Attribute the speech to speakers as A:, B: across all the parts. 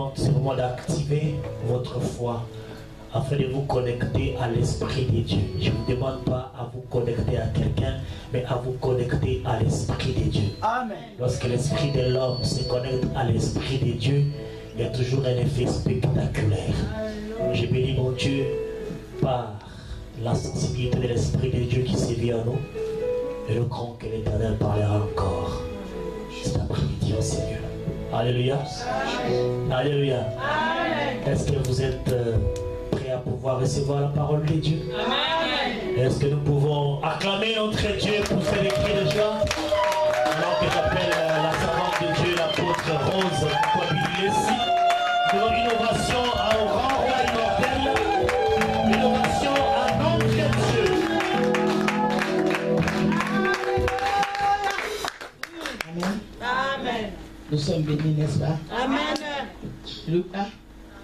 A: demande sûrement d'activer votre foi afin de vous connecter à l'Esprit de Dieu. Je ne vous demande pas à vous connecter à quelqu'un, mais à vous connecter à l'Esprit de Dieu.
B: Amen.
A: Lorsque l'Esprit de l'homme se connecte à l'Esprit de Dieu, il y a toujours un effet spectaculaire. Je bénis mon Dieu par la sensibilité de l'Esprit de Dieu qui sévit en nous, et nous croyons que l'Éternel parlera encore cet après-midi au Seigneur. Alléluia. Alléluia. Est-ce que vous êtes prêts à pouvoir recevoir la parole de Dieu? Amen. Est-ce que nous pouvons acclamer notre Dieu pour ce cri de joie? Alors que j'appelle la servante de Dieu, l'apôtre Rose Kwabili-Lessi, de l'innovation au grand roi immortel, l'innovation à notre Dieu.
B: Amen.
C: Amen.
B: Nous sommes bénis, n'est-ce pas?
C: Amen.
B: Lucas.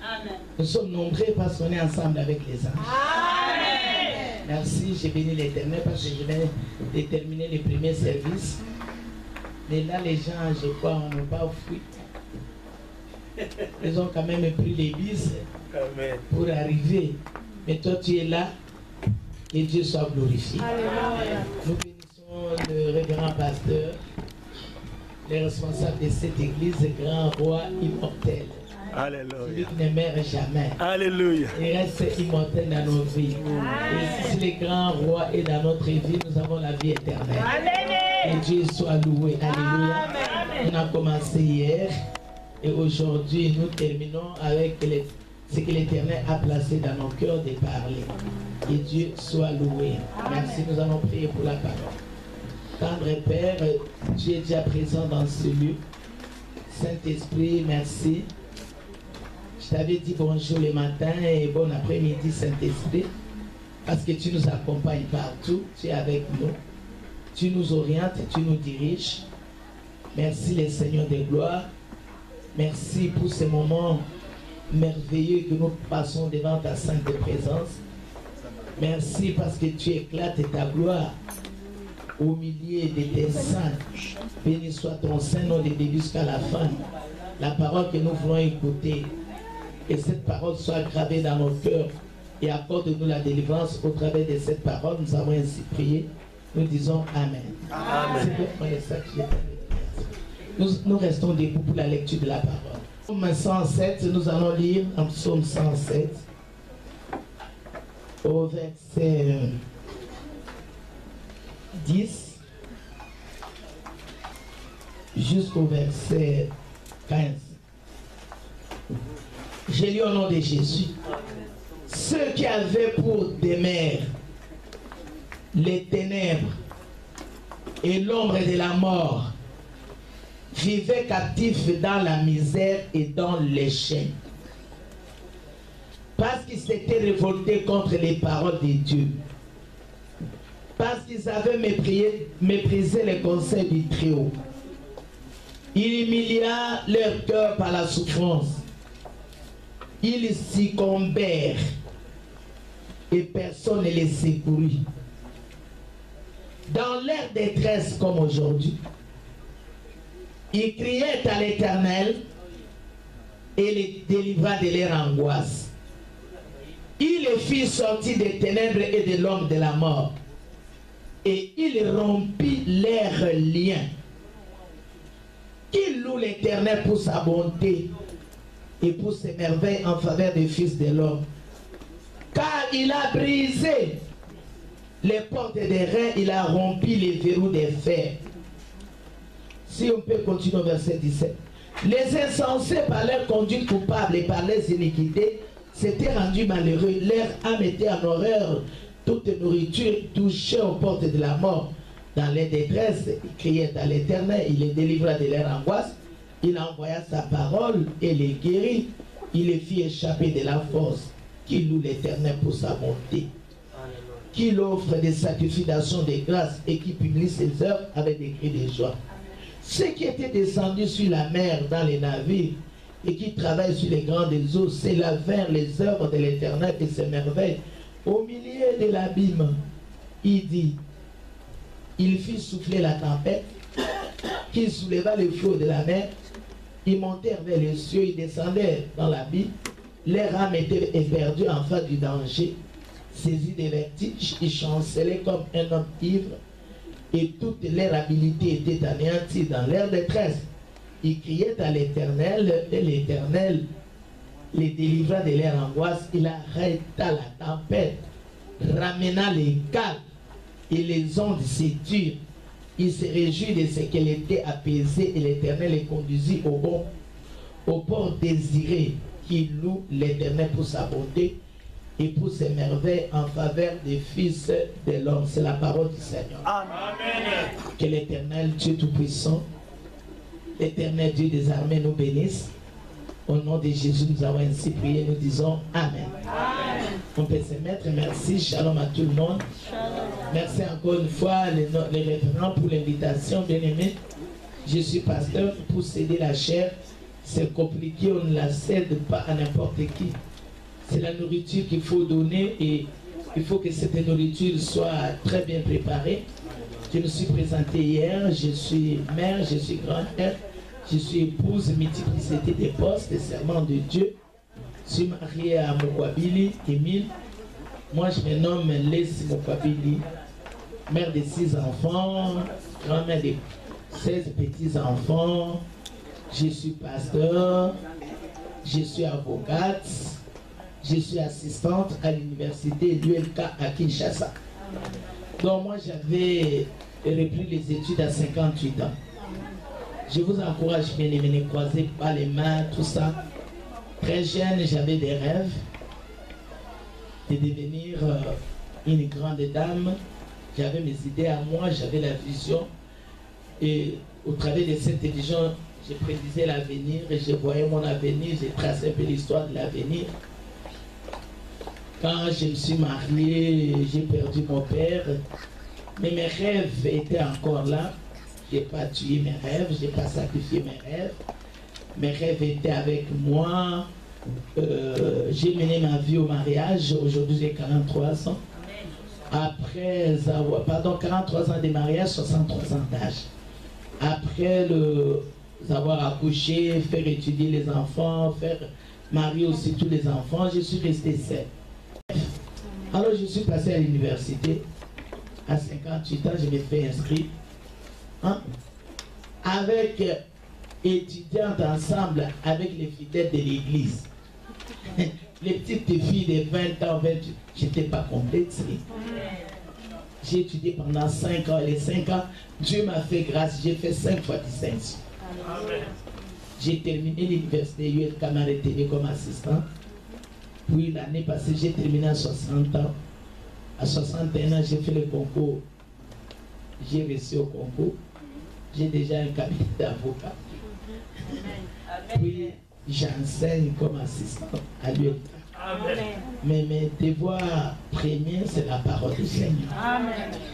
C: Amen.
B: Nous sommes nombreux parce qu'on est ensemble avec les anges.
C: Amen.
B: Merci, j'ai béni l'Éternel parce que je viens de terminer les premiers services. Mais là, les gens, je crois, on n'a pas fui. Ils ont quand même pris les bis pour arriver. Mais toi, tu es là. Et Dieu soit glorifié.
C: Alléluia.
B: Nous bénissons le révérend pasteur, les responsables de cette église, le grand roi immortel.
A: Alléluia.
B: Celui qui ne meurt jamais.
A: Alléluia.
B: Il reste immortel dans nos vies. Et si le grand roi est dans notre vie, nous avons la vie éternelle. Et Dieu soit loué. Alléluia. On a commencé hier et aujourd'hui nous terminons avec ce que l'Éternel a placé dans nos cœurs de parler. Et Dieu soit loué. Merci, nous allons prier pour la parole. Tendre Père, tu es déjà présent dans ce lieu. Saint-Esprit, merci. Je t'avais dit bonjour le matin et bon après-midi, Saint-Esprit, parce que tu nous accompagnes partout, tu es avec nous, tu nous orientes, tu nous diriges. Merci les Seigneurs de gloire. Merci pour ces moments merveilleux que nous passons devant ta sainte présence. Merci parce que tu éclates ta gloire au milieu de tes saints. Béni soit ton Saint nom de début jusqu'à la fin. La parole que nous voulons écouter, que cette parole soit gravée dans nos cœurs et accorde-nous la délivrance au travers de cette parole. Nous avons ainsi prié. Nous disons Amen. Amen. Nous restons debout pour la lecture de la parole. Psaume 107, nous allons lire en psaume 107 au verset 10 jusqu'au verset 15. Je lis au nom de Jésus. Ceux qui avaient pour demeure les ténèbres et l'ombre de la mort vivaient captifs dans la misère et dans les chaînes, parce qu'ils s'étaient révoltés contre les paroles de Dieu, parce qu'ils avaient méprisé les conseils du Très-Haut. Il humilia leur cœur par la souffrance. Ils succombèrent et personne ne les secourut. Dans leur détresse comme aujourd'hui, ils criaient à l'Éternel et les délivra de leur angoisse. Il les fit sortir des ténèbres et de l'ombre de la mort, et il rompit leurs liens. Qu'il loue l'Éternel pour sa bonté et pour ses merveilles en faveur des fils de l'homme. Car il a brisé les portes des reins, il a rompu les verrous des fers. Si on peut continuer au verset 17. Les insensés par leur conduite coupable et par leurs iniquités s'étaient rendus malheureux. Leur âme était en horreur. Toute nourriture touchait aux portes de la mort. Dans les détresses, ils criaient à l'Éternel, il les délivra de leur angoisse. Il envoya sa parole et les guérit. Il les fit échapper de la force. Qu'il loue l'Éternel pour sa bonté. Qu'il offre des sacrifices d'action de grâce et qui publie ses œuvres avec des cris de joie. Ceux qui étaient descendus sur la mer dans les navires et qui travaillent sur les grandes eaux s'élavèrent les œuvres de l'Éternel et ses merveilles. Au milieu de l'abîme, il dit, il fit souffler la tempête, qui souleva le flot de la mer, Ils montèrent vers les cieux, ils descendaient dans l'abîme. Leur âme était éperdue en face du danger. Saisis des vertiges, ils chancelaient comme un homme ivre. Et toute leur habileté était anéantie dans leur détresse. Ils criaient à l'Éternel, et l'Éternel les délivra de leur angoisse. Il arrêta la tempête, ramena les calmes et les ondes s'étirent. Il se réjouit de ce qu'elle était apaisée et l'Éternel les conduisit au port désiré, qui loue l'Éternel pour sa bonté et pour ses merveilles en faveur des fils de l'homme. C'est la parole du Seigneur. Amen. Que l'Éternel Dieu Tout-Puissant, l'Éternel Dieu des armées nous bénisse. Au nom de Jésus, nous avons ainsi prié, nous disons Amen. Amen. On peut se mettre. Merci. Shalom à tout le monde. Shalom. Merci encore une fois les référents pour l'invitation, bien aimé. Je suis pasteur. Pour céder la chair, c'est compliqué, on ne la cède pas à n'importe qui. C'est la nourriture qu'il faut donner et il faut que cette nourriture soit très bien préparée. Je me suis présenté hier, je suis mère, je suis grand-mère, je suis épouse, multiplicité des postes, des serments de Dieu. Je suis mariée à Mokwabili, Émile. Moi, je me nomme Leslie Mokwabili, mère de 6 enfants, grand-mère de 16 petits-enfants. Je suis pasteur, je suis avocate, je suis assistante à l'université l'ULK à Kinshasa. Donc moi j'avais repris les études à 58 ans. Je vous encourage bien aimé, ne croisez pas les mains, tout ça. Très jeune, j'avais des rêves de devenir une grande dame. J'avais mes idées à moi, j'avais la vision. Et au travers de cette vision, je prédisais l'avenir et je voyais mon avenir, j'ai tracé un peu l'histoire de l'avenir. Quand je me suis marié, j'ai perdu mon père, mais mes rêves étaient encore là. Je n'ai pas tué mes rêves, je n'ai pas sacrifié mes rêves. Mes rêves étaient avec moi. J'ai mené ma vie au mariage, aujourd'hui j'ai 43 ans. Après avoir, 43 ans de mariage, 63 ans d'âge. Après avoir accouché, faire étudier les enfants, faire marier aussi tous les enfants, je suis resté seul. Alors je suis passé à l'université. À 58 ans, je me fais inscrire. Avec étudiantes ensemble, avec les fidèles de l'église. Les petites filles de 20 ans, 28, je n'étais pas complète. J'ai étudié pendant 5 ans. Les 5 ans, Dieu m'a fait grâce. J'ai fait 5 fois distinction. J'ai terminé l'université ULK Maréténé comme assistant. Puis l'année passée, j'ai terminé à 60 ans. À 61 ans, j'ai fait le concours. J'ai réussi au concours. J'ai déjà un cabinet d'avocat. Puis j'enseigne comme assistant à l'ULK. Mais mes devoirs premiers, c'est la parole du Seigneur.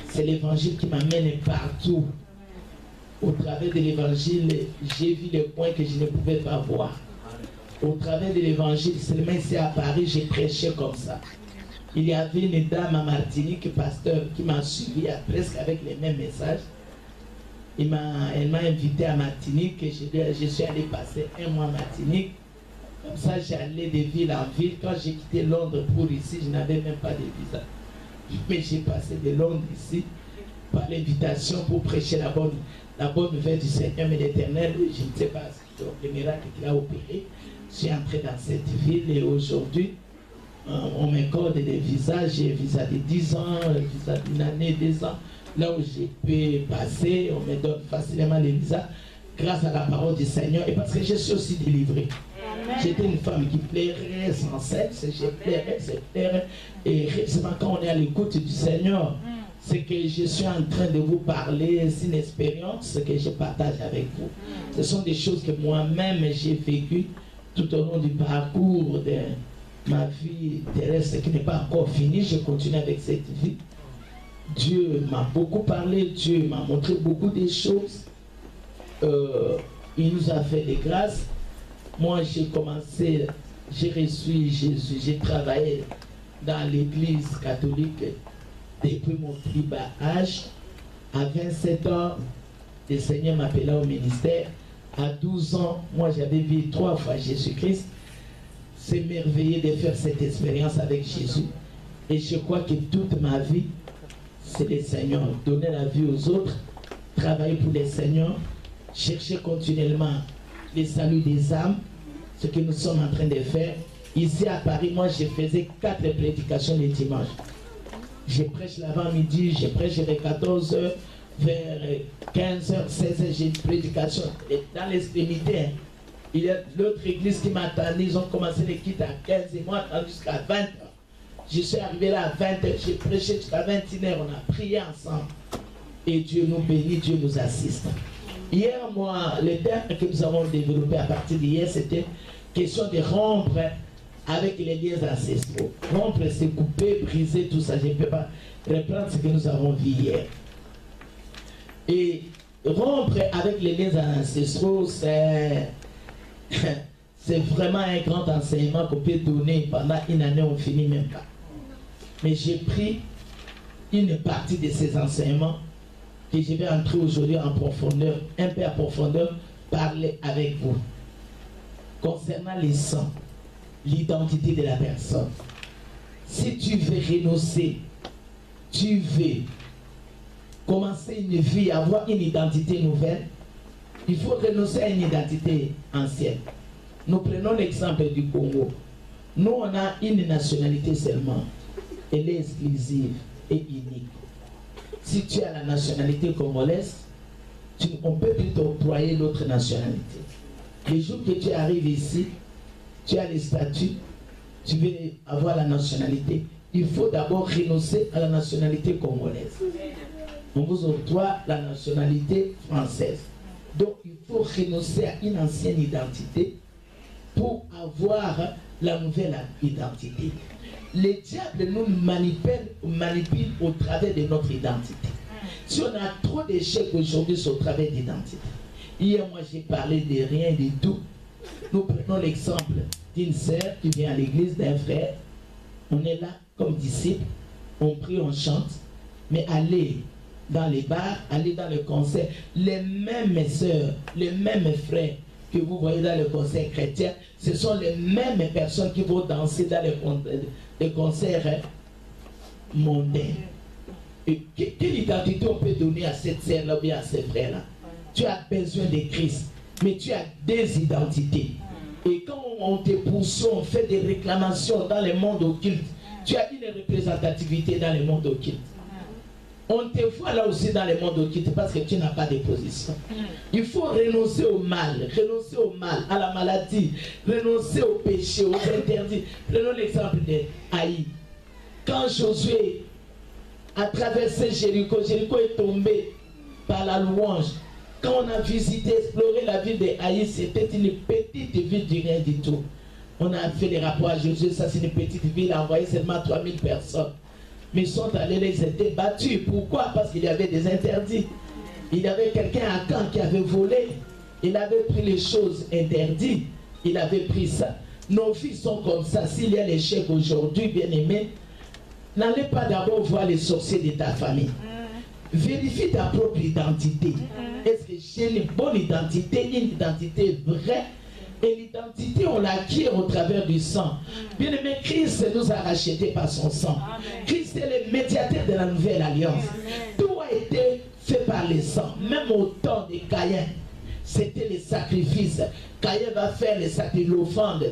B: C'est l'évangile qui m'amène partout. Au travers de l'évangile, j'ai vu les points que je ne pouvais pas voir. Au travers de l'évangile, seulement ici à Paris, j'ai prêché comme ça. Il y avait une dame à Martinique, pasteur, qui m'a suivi presque avec les mêmes messages. Elle m'a invité à Martinique et je suis allé passer 1 mois à Martinique. Comme ça, j'allais de ville en ville. Quand j'ai quitté Londres pour ici, je n'avais même pas de visa. Mais j'ai passé de Londres ici par l'invitation pour prêcher la bonne nouvelle du Seigneur et l'Éternel. Je ne sais pas le miracle qu'il a opéré. Je suis entré dans cette ville et aujourd'hui, on m'accorde des visas. J'ai un visa de 10 ans, un visa d'une année, 2 ans. Là où j'ai pu passer, on me donne facilement les visas grâce à la parole du Seigneur et parce que je suis aussi délivré. J'étais une femme qui plairait sans sexe, je plairais, et récemment quand on est à l'écoute du Seigneur, c'est que je suis en train de vous parler, c'est une expérience que je partage avec vous. Ce sont des choses que moi-même j'ai vécues tout au long du parcours de ma vie terrestre qui n'est pas encore finie. Je continue avec cette vie. Dieu m'a beaucoup parlé, Dieu m'a montré beaucoup de choses. Il nous a fait des grâces. Moi, j'ai commencé, j'ai reçu Jésus, j'ai travaillé dans l'église catholique depuis mon plus bas âge. À 27 ans, le Seigneur m'appela au ministère. À 12 ans, moi j'avais vu 3 fois Jésus-Christ. C'est merveilleux de faire cette expérience avec Jésus. Et je crois que toute ma vie, c'est le Seigneur. Donner la vie aux autres, travailler pour les Seigneurs, chercher continuellement le salut des âmes, ce que nous sommes en train de faire. Ici à Paris, moi je faisais 4 prédications le dimanche. Je prêche l'avant-midi, je prêche vers 14h, vers 15h, 16h, j'ai une prédication dans l'extrémité. Il y a l'autre église qui m'a attendu, ils ont commencé les quittes à 15 et moi attendu jusqu'à 20h. Je suis arrivé là à 20h, j'ai prêché jusqu'à 21h, on a prié ensemble. Et Dieu nous bénit, Dieu nous assiste. Hier, moi, le terme que nous avons développé à partir d'hier, c'était question de rompre avec les liens ancestraux. Rompre, c'est couper, briser, tout ça. Je ne peux pas reprendre ce que nous avons vu hier. Et rompre avec les liens ancestraux, c'est vraiment un grand enseignement qu'on peut donner pendant une année, on ne finit même pas. Mais j'ai pris une partie de ces enseignements que je vais entrer aujourd'hui en profondeur, un peu en profondeur, parler avec vous. Concernant les sangs, l'identité de la personne. Si tu veux renoncer, tu veux commencer une vie, avoir une identité nouvelle, il faut renoncer à une identité ancienne. Nous prenons l'exemple du Congo. Nous, on a une nationalité seulement. Elle est exclusive et unique. Si tu as la nationalité congolaise, on peut plus t'octroyer l'autre nationalité. Le jour que tu arrives ici, tu as les statuts, tu veux avoir la nationalité, il faut d'abord renoncer à la nationalité congolaise. On vous octroie la nationalité française. Donc il faut renoncer à une ancienne identité pour avoir la nouvelle identité. Les diables nous manipulent au travers de notre identité. Si on a trop d'échecs aujourd'hui, c'est au travers d'identité. Hier, moi, j'ai parlé de rien du tout. Nous prenons l'exemple d'une sœur qui vient à l'église, d'un frère. On est là comme disciples, on prie, on chante, mais aller dans les bars, aller dans le concert, les mêmes sœurs, les mêmes frères que vous voyez dans le concert chrétien, ce sont les mêmes personnes qui vont danser dans les concerts mondains. Et quelle identité on peut donner à cette sœur-là ou bien à ces frères-là? Tu as besoin de Christ, mais tu as des identités. Et quand on te poursuit, on fait des réclamations dans le monde occulte, tu as une représentativité dans le monde occulte. On te voit là aussi dans le monde occulte parce que tu n'as pas de position. Il faut renoncer au mal, à la maladie, renoncer au péché, aux interdits. Prenons l'exemple de Haï. Quand Josué a traversé Jéricho, Jéricho est tombé par la louange. Quand on a visité, exploré la ville de Haï, c'était une petite ville du rien du tout. On a fait des rapports à Josué, ça c'est une petite ville, a envoyé seulement 3000 personnes. Mais ils sont allés, ils étaient battus. Pourquoi? Parce qu'il y avait des interdits. Il y avait quelqu'un à Caen qui avait volé. Il avait pris les choses interdites. Il avait pris ça. Nos filles sont comme ça. S'il y a l'échec aujourd'hui, bien aimé, n'allez pas d'abord voir les sorciers de ta famille. Vérifie ta propre identité. Est-ce que j'ai une bonne identité, une identité vraie? Et l'identité, on l'acquiert au travers du sang. Bien aimé, Christ nous a rachetés par son sang. Christ est le médiateur de la nouvelle alliance. Tout a été fait par le sang. Même au temps de Caïn, c'était les sacrifices. Caïn va faire les sacrifices, l'offrande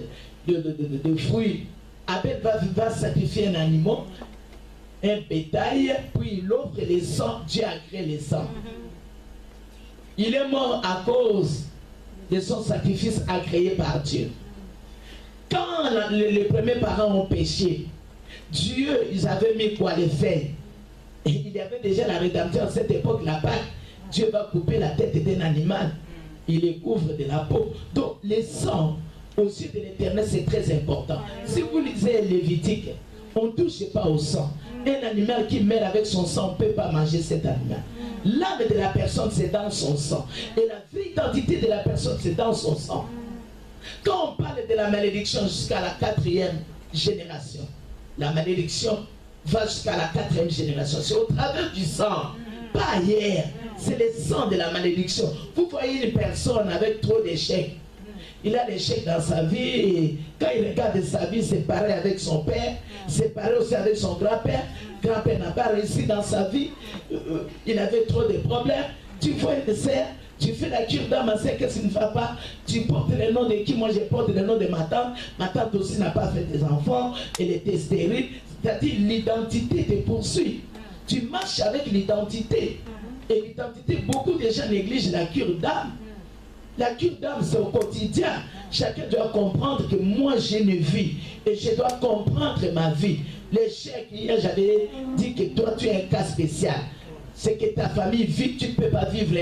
B: de fruits. Abel va sacrifier un animal, un bétail, puis il offre le sang. Dieu a créé le sang. Il est mort à cause de son sacrifice agréé par Dieu. Quand les premiers parents ont péché, Dieu, ils avaient mis quoi les faits. Et il y avait déjà la rédemption à cette époque là-bas. Dieu va couper la tête d'un animal. Il les couvre de la peau. Donc le sang, aux yeux de l'Éternel, c'est très important. Si vous lisez Lévitique, on ne touche pas au sang. Un animal qui meurt avec son sang, on ne peut pas manger cet animal. L'âme de la personne, c'est dans son sang. Et la vraie identité de la personne, c'est dans son sang. Quand on parle de la malédiction jusqu'à la 4e génération, la malédiction va jusqu'à la 4e génération. C'est au travers du sang, pas hier. C'est le sang de la malédiction. Vous voyez une personne avec trop d'échecs. Il a l'échec dans sa vie et quand il regarde sa vie séparée avec son père, séparé aussi avec son grand-père, grand-père n'a pas réussi dans sa vie, il avait trop de problèmes. Tu vois une sœur, tu fais la cure d'âme, ma sœur, qu'est-ce qui ne va pas? Tu portes le nom de qui? Moi je porte le nom de ma tante aussi n'a pas fait des enfants, elle était stérile. C'est-à-dire l'identité te poursuit. Tu marches avec l'identité. Et l'identité, beaucoup de gens négligent la cure d'âme. La cure d'âme, c'est au quotidien. Chacun doit comprendre que moi, j'ai une vie. Et je dois comprendre ma vie. L'échec, hier, j'avais dit que toi, tu es un cas spécial. C'est que ta famille vit, tu ne peux pas vivre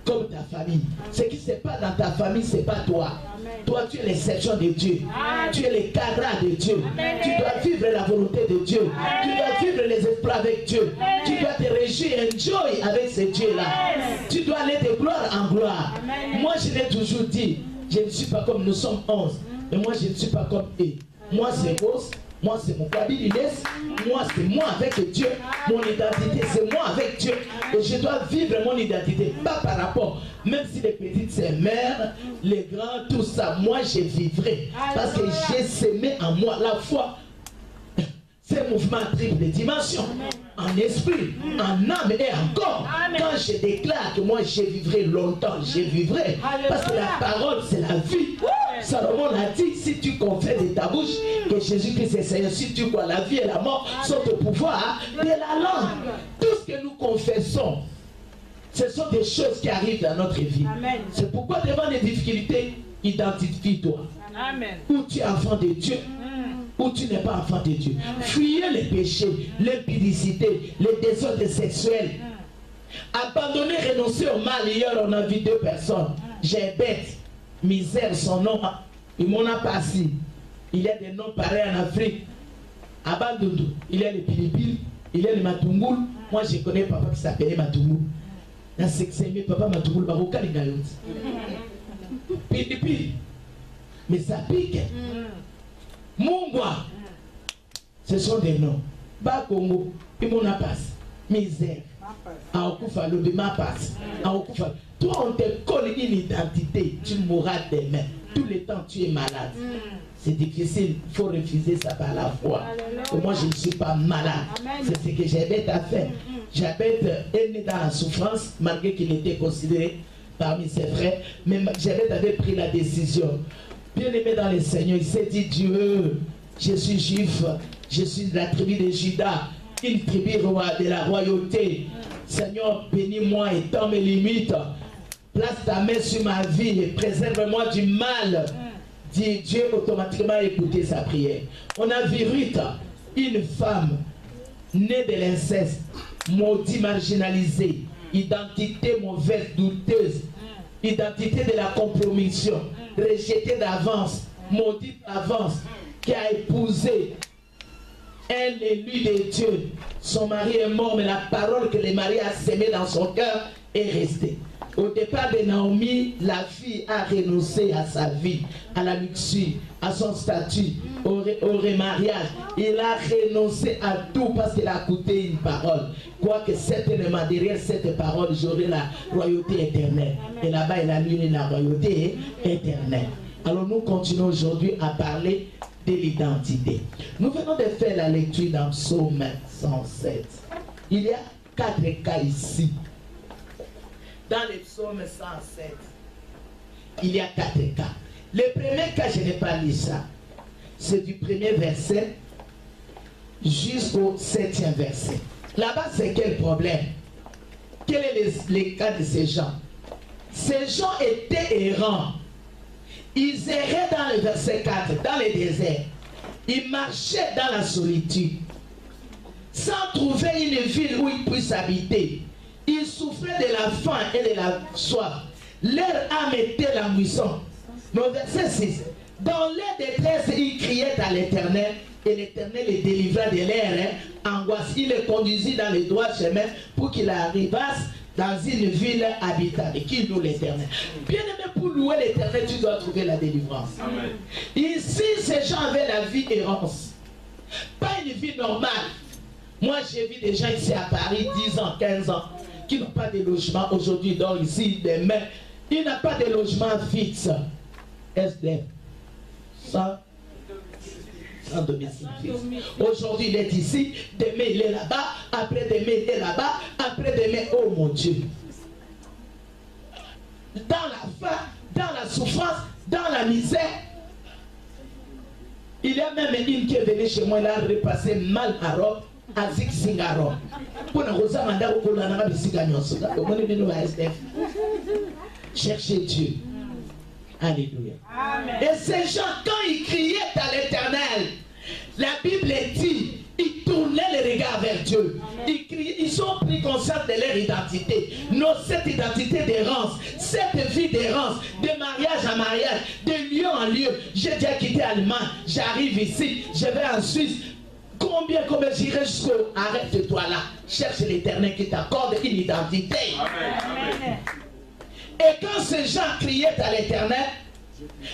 B: comme ta famille. Ce qui se passe dans ta famille, ce n'est pas toi. Amen. Toi, tu es l'exception de Dieu. Amen. Tu es le cadre de Dieu. Amen. Tu dois vivre la volonté de Dieu. Amen. Tu dois vivre les exploits avec Dieu. Amen. Tu dois te réjouir, enjoy avec ce Dieu-là. Tu dois aller de gloire en gloire. Amen. Moi, je l'ai toujours dit, je ne suis pas comme nous sommes 11. Mais moi, je ne suis pas comme eux. Moi, c'est Rose. Moi, c'est mon Kabylie. Moi, c'est moi avec Dieu. Mon identité, c'est moi avec Dieu. Et je dois vivre mon identité. Pas par rapport, même si les petites c'est mères, les grands, tout ça, moi, je vivrai. Parce que j'ai sémé en moi la foi. C'est un mouvement à triple dimension. En esprit, en âme et en corps. Quand je déclare que moi, je vivrai longtemps, je vivrai. Parce que la parole, c'est la vie. Salomon a dit, si tu confesses de ta bouche que Jésus-Christ est Seigneur, si tu crois, la vie et la mort sont au pouvoir de la langue. Tout ce que nous confessons, ce sont des choses qui arrivent dans notre vie. C'est pourquoi devant les difficultés, identifie-toi. Ou tu es enfant de Dieu, ou tu n'es pas enfant de Dieu. Fuyez les péchés, l'impudicité, les désordres sexuels. Abandonnez, renoncer au mal. Hier, on a vu 2 personnes. J'ai bête. Misère, son nom, il m'en a passé. Il y a des noms pareils en Afrique. Abandoudou, il y a les Pilipili, il y a les Matungoul. Moi, je connais papa qui s'appelait Matungoul. Dans ce que c'est papa Matungoul, Baroka les Gayot. Pilipili. Mais ça pique. Mungwa. Ce sont des noms. Bakongo, il m'en a passé. Misère. Aokufa, le bima passe. Aokufa. Toi, on te colle une identité, tu mourras demain. Tout le temps, tu es malade. C'est difficile, il faut refuser ça par la foi. Et moi, je ne suis pas malade. C'est ce que Jabet a fait. Jabet est né dans la souffrance, malgré qu'il était considéré parmi ses frères. Mais Jabet avait pris la décision. Bien aimé dans le Seigneur, il s'est dit, Dieu, je suis juif, je suis de la tribu de Juda, une tribu de la royauté. Seigneur, bénis-moi et étends mes limites. Place ta main sur ma vie et préserve-moi du mal. Dit Dieu, automatiquement a écouté sa prière. On a vu Ruth, une femme née de l'inceste, maudite, marginalisée, identité mauvaise, douteuse, identité de la compromission, rejetée d'avance, maudite d'avance, qui a épousé un élu de Dieu. Son mari est mort, mais la parole que le mari a sémée dans son cœur est restée. Au départ de Naomi, la fille a renoncé à sa vie, à la luxure, à son statut, au remariage. Il a renoncé à tout parce qu'il a coûté une parole. Quoique certainement derrière cette parole, j'aurai la royauté éternelle. Et là-bas, il a mis la royauté éternelle. Alors nous continuons aujourd'hui à parler de l'identité. Nous venons de faire la lecture dans Psaume 107. Il y a 4 cas ici. Dans le psaume 107, il y a 4 cas. Le premier cas, je n'ai pas lu ça. C'est du premier verset jusqu'au 7e verset. Là-bas, c'est quel problème? Quel est le cas de ces gens? Ces gens étaient errants. Ils erraient dans le verset 4, dans le désert. Ils marchaient dans la solitude, sans trouver une ville où ils puissent habiter. Ils souffraient de la faim et de la soif. Leur âme était la moisson. Mais au verset 6, dans leur détresse, ils criaient à l'Éternel, et l'Éternel les délivra de leur angoisse. Il les conduisit dans les droits chemins pour qu'ils arrivassent dans une ville habitable. Qui loue l'Éternel? Bien aimé, pour louer l'Éternel, tu dois trouver la délivrance. Amen. Ici, ces gens avaient la vie errance. Pas une vie normale. Moi, j'ai vu des gens ici à Paris, 10 ans, 15 ans. qui n'ont pas de logement aujourd'hui, donc ici, demain, il n'a pas de logement fixe. SDF. Sans domicile fixe. Aujourd'hui, il est ici, demain, il est là-bas, après-demain, il est là-bas, après-demain, oh mon Dieu. Dans la faim, dans la souffrance, dans la misère. Il y a même une qui est venue chez moi, elle a repassé mal à Rome, à Zig-Zingaro. Cherchez Dieu. Alléluia.
C: Amen.
B: Et ces gens, quand ils criaient à l'Éternel, la Bible dit, ils tournaient les regards vers Dieu. Ils criaient, ils ont pris conscience de leur identité. Non, cette identité d'errance, cette vie d'errance, de mariage en mariage, de lieu en lieu. J'ai déjà quitté l'Allemagne, j'arrive ici, je vais en Suisse. Combien j'irai jusqu'au arrête-toi là. Cherche l'Éternel qui t'accorde une identité.
C: Amen.
B: Et quand ces gens criaient à l'Éternel,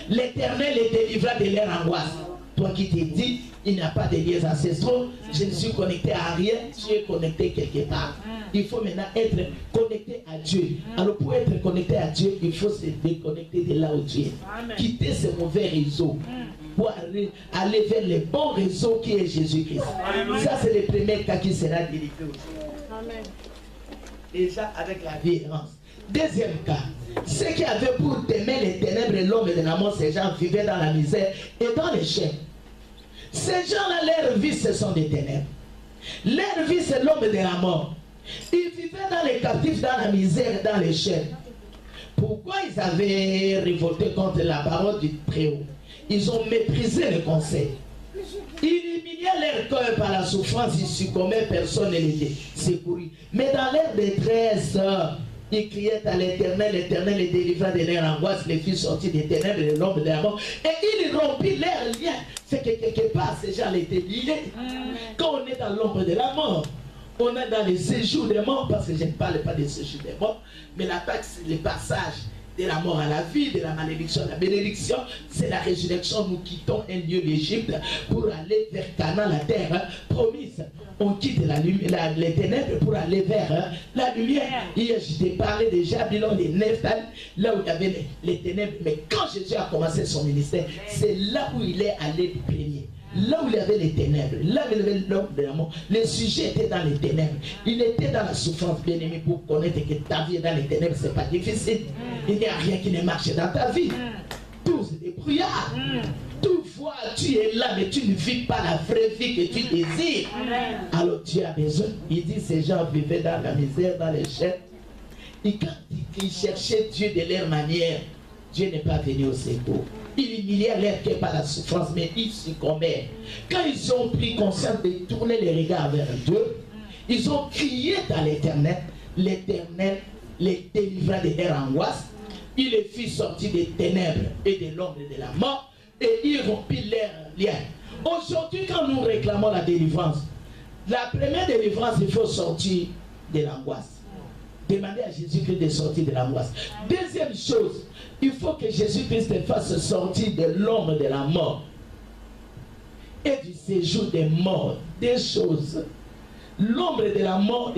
B: l'Éternel les délivra de leur angoisse. Toi qui t'es dit, il n'y a pas de liens ancestraux, je ne suis connecté à rien, tu es connecté quelque part. Il faut maintenant être connecté à Dieu. Alors pour être connecté à Dieu, il faut se déconnecter de là où tu es. Quitter ce mauvais réseau pour aller vers le bon réseau qui est Jésus-Christ. Ça c'est le premier cas qui sera délivré aujourd'hui. Déjà avec la violence. Deuxième cas, ceux qui avaient pour témer les ténèbres et l'homme de la mort, ces gens vivaient dans la misère et dans les chaînes. Ces gens-là, leur vie, ce sont des ténèbres. Leur vie, c'est l'homme de la mort. Ils vivaient dans les captifs, dans la misère, dans les chaînes. Pourquoi ils avaient révolté contre la parole du Très-Haut? Ils ont méprisé le conseil. Ils humiliaient leur cœur par la souffrance, ils succombaient, personne ne les secourit. Mais dans leur détresse, ils criaient à l'Éternel, l'Éternel les délivra de leur angoisse, les filles sorties des ténèbres et de l'ombre de la mort. Et ils rompirent leurs liens. C'est que quelque part, ces gens étaient liés. Quand on est dans l'ombre de la mort, on est dans les séjours des morts, parce que je ne parle pas des séjours des morts, mais la taxe, c'est le passage de la mort à la vie, de la malédiction à la bénédiction, c'est la résurrection. Nous quittons un lieu, l'Égypte, pour aller vers Canaan, la terre promise. On quitte les ténèbres pour aller vers la lumière. Hier, je t'ai parlé déjà, bilan des Nephtali, là où il y avait les ténèbres. Mais quand Jésus a commencé son ministère, c'est là où il est allé premier. Là où il y avait les ténèbres, là où il y avait l'homme de la mort, le sujet était dans les ténèbres. Il était dans la souffrance, bien aimé, pour connaître que ta vie est dans les ténèbres, c'est pas difficile. Il n'y a rien qui ne marche dans ta vie. Tout c'est des brouillards. Toutefois, tu es là, mais tu ne vis pas la vraie vie que tu désires. Alors Dieu a besoin. Il dit, ces gens vivaient dans la misère, dans les chaînes. Et quand ils cherchaient Dieu de leur manière, Dieu n'est pas venu au secours. Ils humiliaient leur cœur par la souffrance, mais ils succombaient. Quand ils ont pris conscience de tourner les regards vers Dieu, ils ont crié à l'Éternel. L'Éternel les délivra de leur angoisse. Il les fit sortir des ténèbres et de l'ombre de la mort, et ils rompirent leurs liens. Aujourd'hui, quand nous réclamons la délivrance, la première délivrance, il faut sortir de l'angoisse. Demander à Jésus-Christ de sortir de l'angoisse. Deuxième chose, il faut que Jésus-Christ te fasse sortir de l'ombre de la mort et du séjour des morts. Des choses. L'ombre de la mort,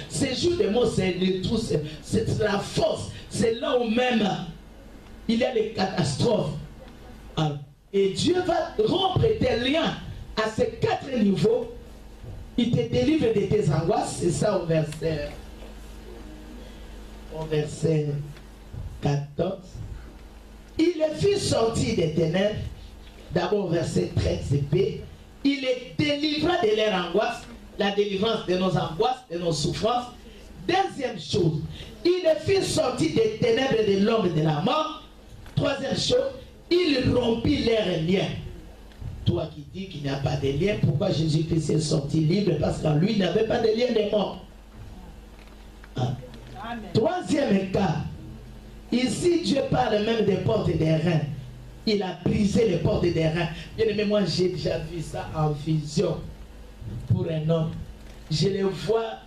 B: séjour des morts, c'est le tout, c'est la force. C'est là où même il y a les catastrophes. Et Dieu va rompre tes liens à ces 4 niveaux. Il te délivre de tes angoisses. C'est ça au verset 14. Il les fit sortir des ténèbres. D'abord verset 13b. Il les délivra de leur angoisse. La délivrance de nos angoisses, de nos souffrances. Deuxième chose, il les fit sortir des ténèbres et de l'ombre de la mort. Troisième chose, il rompit leurs liens. Toi qui dis qu'il n'y a pas de lien, pourquoi Jésus-Christ est sorti libre? Parce qu'en lui, il n'avait pas de lien des morts. Troisième cas, ici Dieu parle même des portes des reins. Il a brisé les portes des reins. Bien aimé, moi j'ai déjà vu ça en vision pour un homme. Je le vois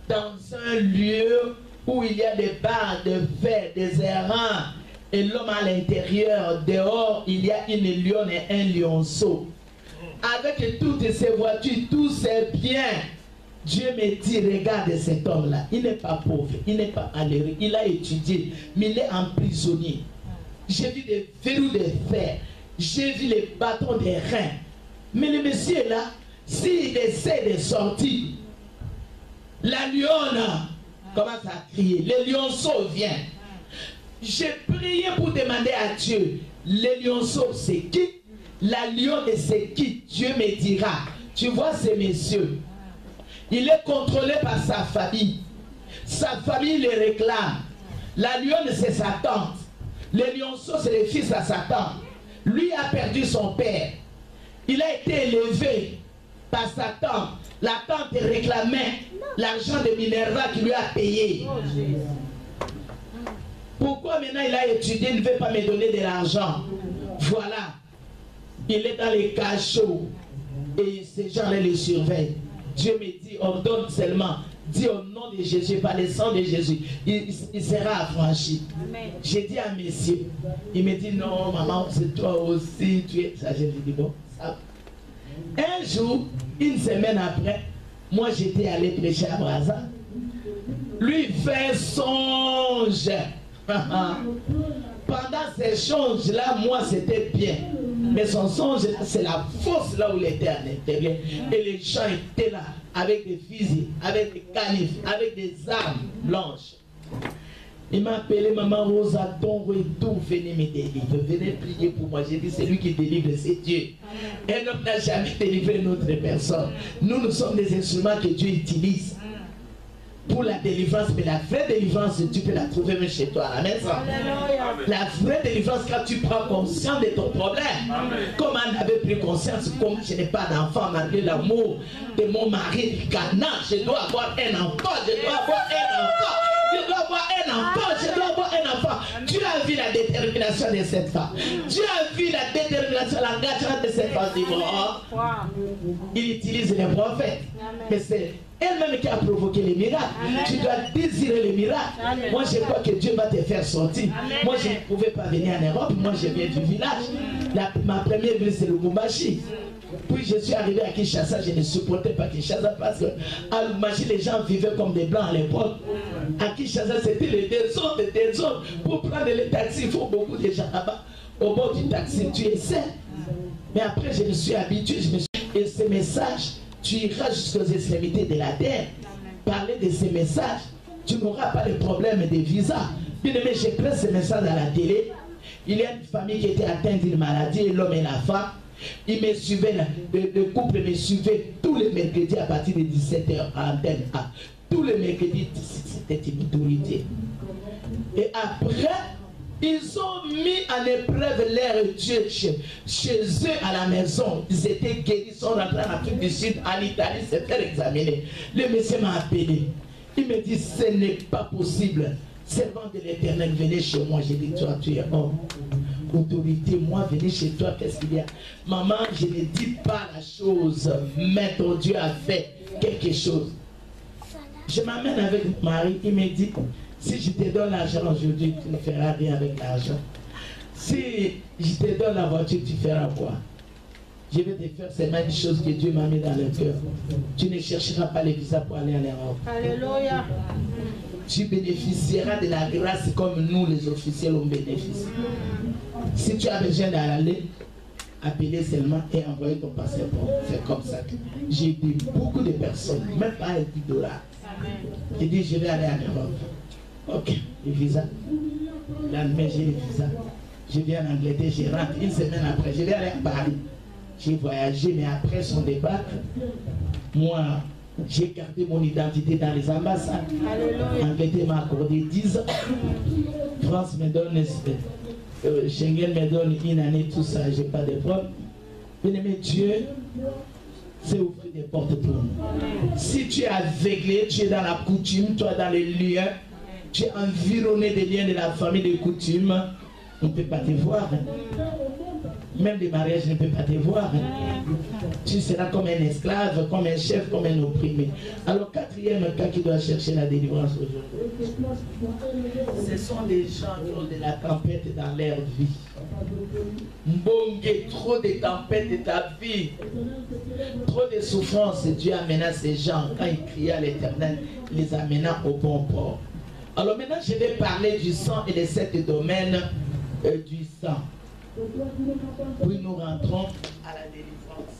B: dans un lieu où il y a des barres de verre, des errants. Et l'homme à l'intérieur, dehors, il y a une lionne et un lionceau. Avec toutes ces voitures, tous ces biens, Dieu me dit, regarde cet homme-là, il n'est pas pauvre, il n'est pas malheureux, il a étudié, mais il est emprisonné. J'ai vu des verrous de fer, j'ai vu les bâtons des reins. Mais le monsieur là, s'il essaie de sortir, la lionne commence à crier, le lionceau vient. J'ai prié pour demander à Dieu, le lionceau c'est qui? La lionne c'est qui? Dieu me dira. Tu vois ces messieurs, il est contrôlé par sa famille. Sa famille le réclame. La lionne c'est sa tante. Le lionceau c'est le fils à sa tante. Lui a perdu son père. Il a été élevé par sa tante. La tante réclamait l'argent de Minerva qu'il lui a payé. Pourquoi maintenant il a étudié, il ne veut pas me donner de l'argent? Voilà. Il est dans les cachots. Et ces gens-là les surveillent. Dieu me dit, ordonne seulement. Dis au nom de Jésus, par le sang de Jésus, il sera affranchi. J'ai dit à monsieur, il me dit, non, maman, c'est toi aussi, tu es. Ça, j'ai dit, bon, ça. Un jour, une semaine après, moi j'étais allé prêcher à Brazza. Lui fait songe. Pendant ces songes-là, moi c'était bien. Mais son songe, c'est la fosse là où il était à l'intérieur. Et les gens étaient là, avec des fusils, avec des canifs, avec des armes blanches. Il m'a appelé maman Rosa, ton retour, venez me délivrer. Venez prier pour moi. J'ai dit, c'est lui qui délivre, c'est Dieu. Un homme n'a jamais délivré une autre personne. Nous sommes des instruments que Dieu utilise pour la délivrance. Mais la vraie délivrance, tu peux la trouver même chez toi à la maison. La vraie délivrance, quand tu prends conscience de ton problème. Comme Anne avait pris conscience, comme je n'ai pas d'enfant malgré l'amour de mon mari du Cana, je dois avoir un enfant, je dois avoir un enfant. Je dois avoir un enfant, je dois avoir un enfant. Dieu a vu la détermination de cette femme. Dieu a vu la détermination, l'engagement de cette femme. Il utilise les prophètes. Mais c'est elle-même qui a provoqué les miracles. Tu dois désirer les miracles. Moi, je crois que Dieu va te faire sortir. Moi, je ne pouvais pas venir en Europe. Moi, je viens du village. Ma première ville, c'est le Lubumbashi. Puis je suis arrivé à Kinshasa, je ne supportais pas Kinshasa parce qu'à Lubumbashi, les gens vivaient comme des blancs à l'époque. À Kinshasa, c'était les désordres. Pour prendre les taxis, il faut beaucoup de gens là-bas. Au bord du taxi, tu essaies. Mais après, je me suis habitué. Et ces messages, tu iras jusqu'aux extrémités de la terre. Parler de ces messages, tu n'auras pas de problème de visa. Bien aimé, j'ai pris ces messages à la télé. Il y a une famille qui était atteinte d'une maladie, l'homme et la femme. Ils me suivaient, le couple me suivait tous les mercredis à partir de 17h à Antenne A. Tous les mercredis, c'était une autorité. Et après, ils ont mis en épreuve leur Dieu chez eux à la maison. Ils étaient guéris, ils sont rentrés en Afrique du Sud, en Italie, c'était examiné. Le monsieur m'a appelé. Il me dit, ce n'est pas possible. Servant de l'Éternel, venez chez moi. J'ai dit, toi, tu es homme. Autorité, moi, venez chez toi, qu'est-ce qu'il y a? Maman, je ne dis pas la chose, mais ton Dieu a fait quelque chose. Je m'amène avec mon mari, il me dit, si je te donne l'argent aujourd'hui, tu ne feras rien avec l'argent. Si je te donne la voiture, tu feras quoi? Je vais te faire ces mêmes choses que Dieu m'a mis dans le cœur. Tu ne chercheras pas les visas pour aller en Europe. Alléluia. Tu bénéficieras de la grâce comme nous les officiels on bénéficie. Si tu as besoin d'aller, appeler seulement et envoyer ton passeport. C'est comme ça. J'ai dit beaucoup de personnes, même pas un $10. J'ai dit je vais aller en Europe. Ok, le visa. La lendemain j'ai le visa. Je viens en Angleterre, je rentre une semaine après. Je vais aller à Paris. J'ai voyagé, mais après son départ, moi, j'ai gardé mon identité dans les ambassades. Angleterre m'a accordé 10 ans. France me donne, Schengen me donne une année, tout ça, j'ai pas de problème. Bien-aimé, Dieu, c'est ouvrir des portes pour nous. Si tu es aveuglé, tu es dans la coutume, tu es dans les liens, tu es environné des liens de la famille, des coutumes, on ne peut pas te voir. Même les mariages ne peuvent pas te voir. Tu seras comme un esclave, comme un chef, comme un opprimé. Alors, quatrième cas qui doit chercher la délivrance aujourd'hui. Ce sont des gens qui ont de la tempête dans leur vie. Mbongue, trop de tempête de ta vie. Trop de souffrances, Dieu amena ces gens, quand ils criaient à l'Éternel, les amena au bon port. Alors maintenant, je vais parler du sang et de 7 domaines du sang. Puis nous rentrons à la délivrance.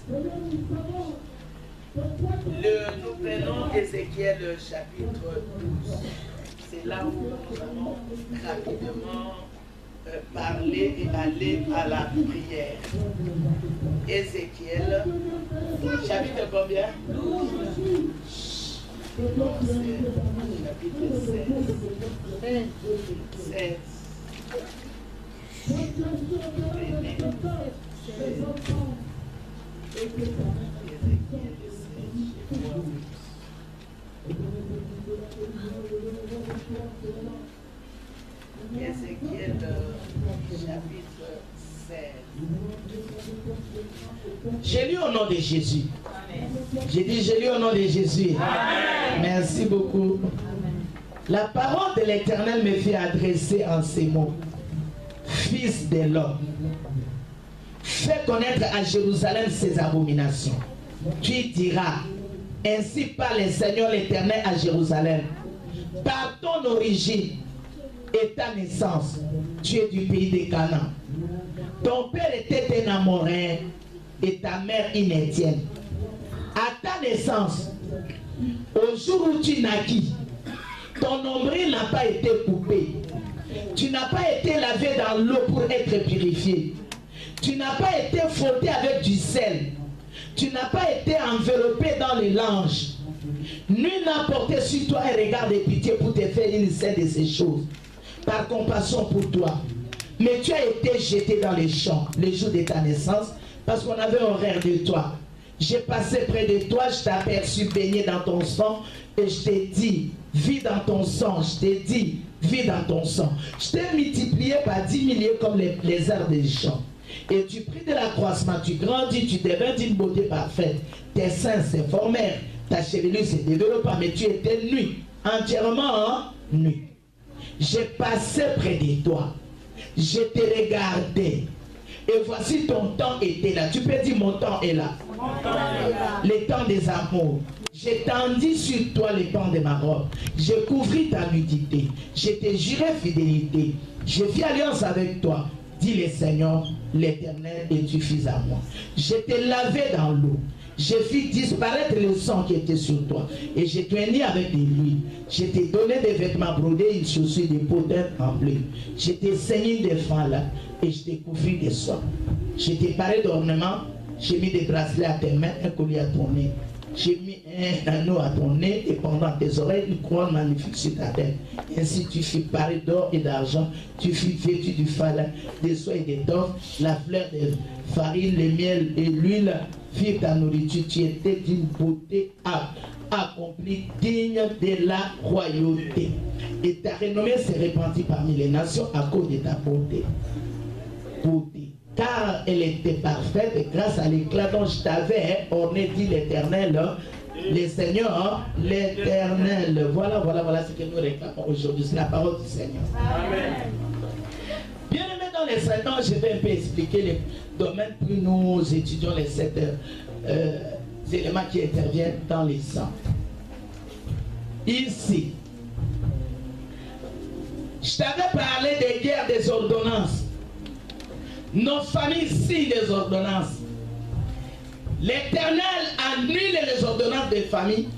B: Nous prenons Ézéchiel chapitre 12. C'est là où nous allons rapidement parler et aller à la prière. Ézéchiel, chapitre combien? 12. Chapitre 16. 16. Ézéchiel chapitre 16. J'ai lu au nom de Jésus. J'ai dit, j'ai lu au nom de Jésus. Amen. Merci beaucoup. La parole de l'Éternel me fait adresser en ces mots. Fils de l'homme, fais connaître à Jérusalem ses abominations. Tu diras, ainsi parle le Seigneur l'Éternel à Jérusalem. Par ton origine et ta naissance, tu es du pays de Canaan. Ton père était un Amoréen et ta mère une Étienne. À ta naissance, au jour où tu naquis, ton nombril n'a pas été coupé. Tu n'as pas été lavé dans l'eau pour être purifié. Tu n'as pas été frotté avec du sel. Tu n'as pas été enveloppé dans les langes. Nul n'a porté sur toi un regard de pitié pour te faire une scène de ces choses, par compassion pour toi. Mais tu as été jeté dans les champs le jour de ta naissance, parce qu'on avait horreur de toi. J'ai passé près de toi, je t'ai aperçu baigné dans ton sang, et je t'ai dit, vis dans ton sang. Je t'ai dit, vis dans ton sang. Je t'ai multiplié par 10 milliers comme les herbes des champs. Et tu pris de l'accroissement, tu grandis, tu devins d'une beauté parfaite. Tes seins se formèrent, ta chevelure se développa, mais tu étais nu, entièrement nu. J'ai passé près de toi, je t'ai regardé, et voici ton temps était là. Tu peux dire, mon temps est là. Le temps des amours. J'ai tendu sur toi les pans de ma robe. J'ai couvert ta nudité. Je t'ai juré fidélité. J'ai fait alliance avec toi. Dit le Seigneur, l'Éternel, et tu fis à moi. Je t'ai lavé dans l'eau. J'ai fait disparaître le sang qui était sur toi. Et je t'ai uni avec de l'huile. Je t'ai donné des vêtements brodés, une chaussure de peau en bleu. Je t'ai saigné des fans là. Et je t'ai couvert de soie. Je t'ai paré d'ornements. J'ai mis des bracelets à tes mains, un collier à ton nez. J'ai mis un anneau à ton nez et pendant tes oreilles, une couronne magnifique sur ta tête. Ainsi tu fus paré d'or et d'argent, tu fus vêtu du falin, des soies et des torts, la fleur de farine, le miel et l'huile firent ta nourriture. Tu étais d'une beauté accomplie, digne de la royauté. Et ta renommée s'est répandue parmi les nations à cause de ta beauté. Car elle était parfaite et grâce à l'éclat dont je t'avais orné, dit l'Éternel, le Seigneur, l'Éternel. Voilà ce que nous réclamons aujourd'hui. C'est la parole du Seigneur. Amen. Bien aimé dans les 7 ans, je vais un peu expliquer les domaines, puis nous étudions les 7 éléments qui interviennent dans les sangs. Ici, je t'avais parlé des guerres des ordonnances. Nos familles signent des ordonnances. L'Éternel annule les ordonnances des familles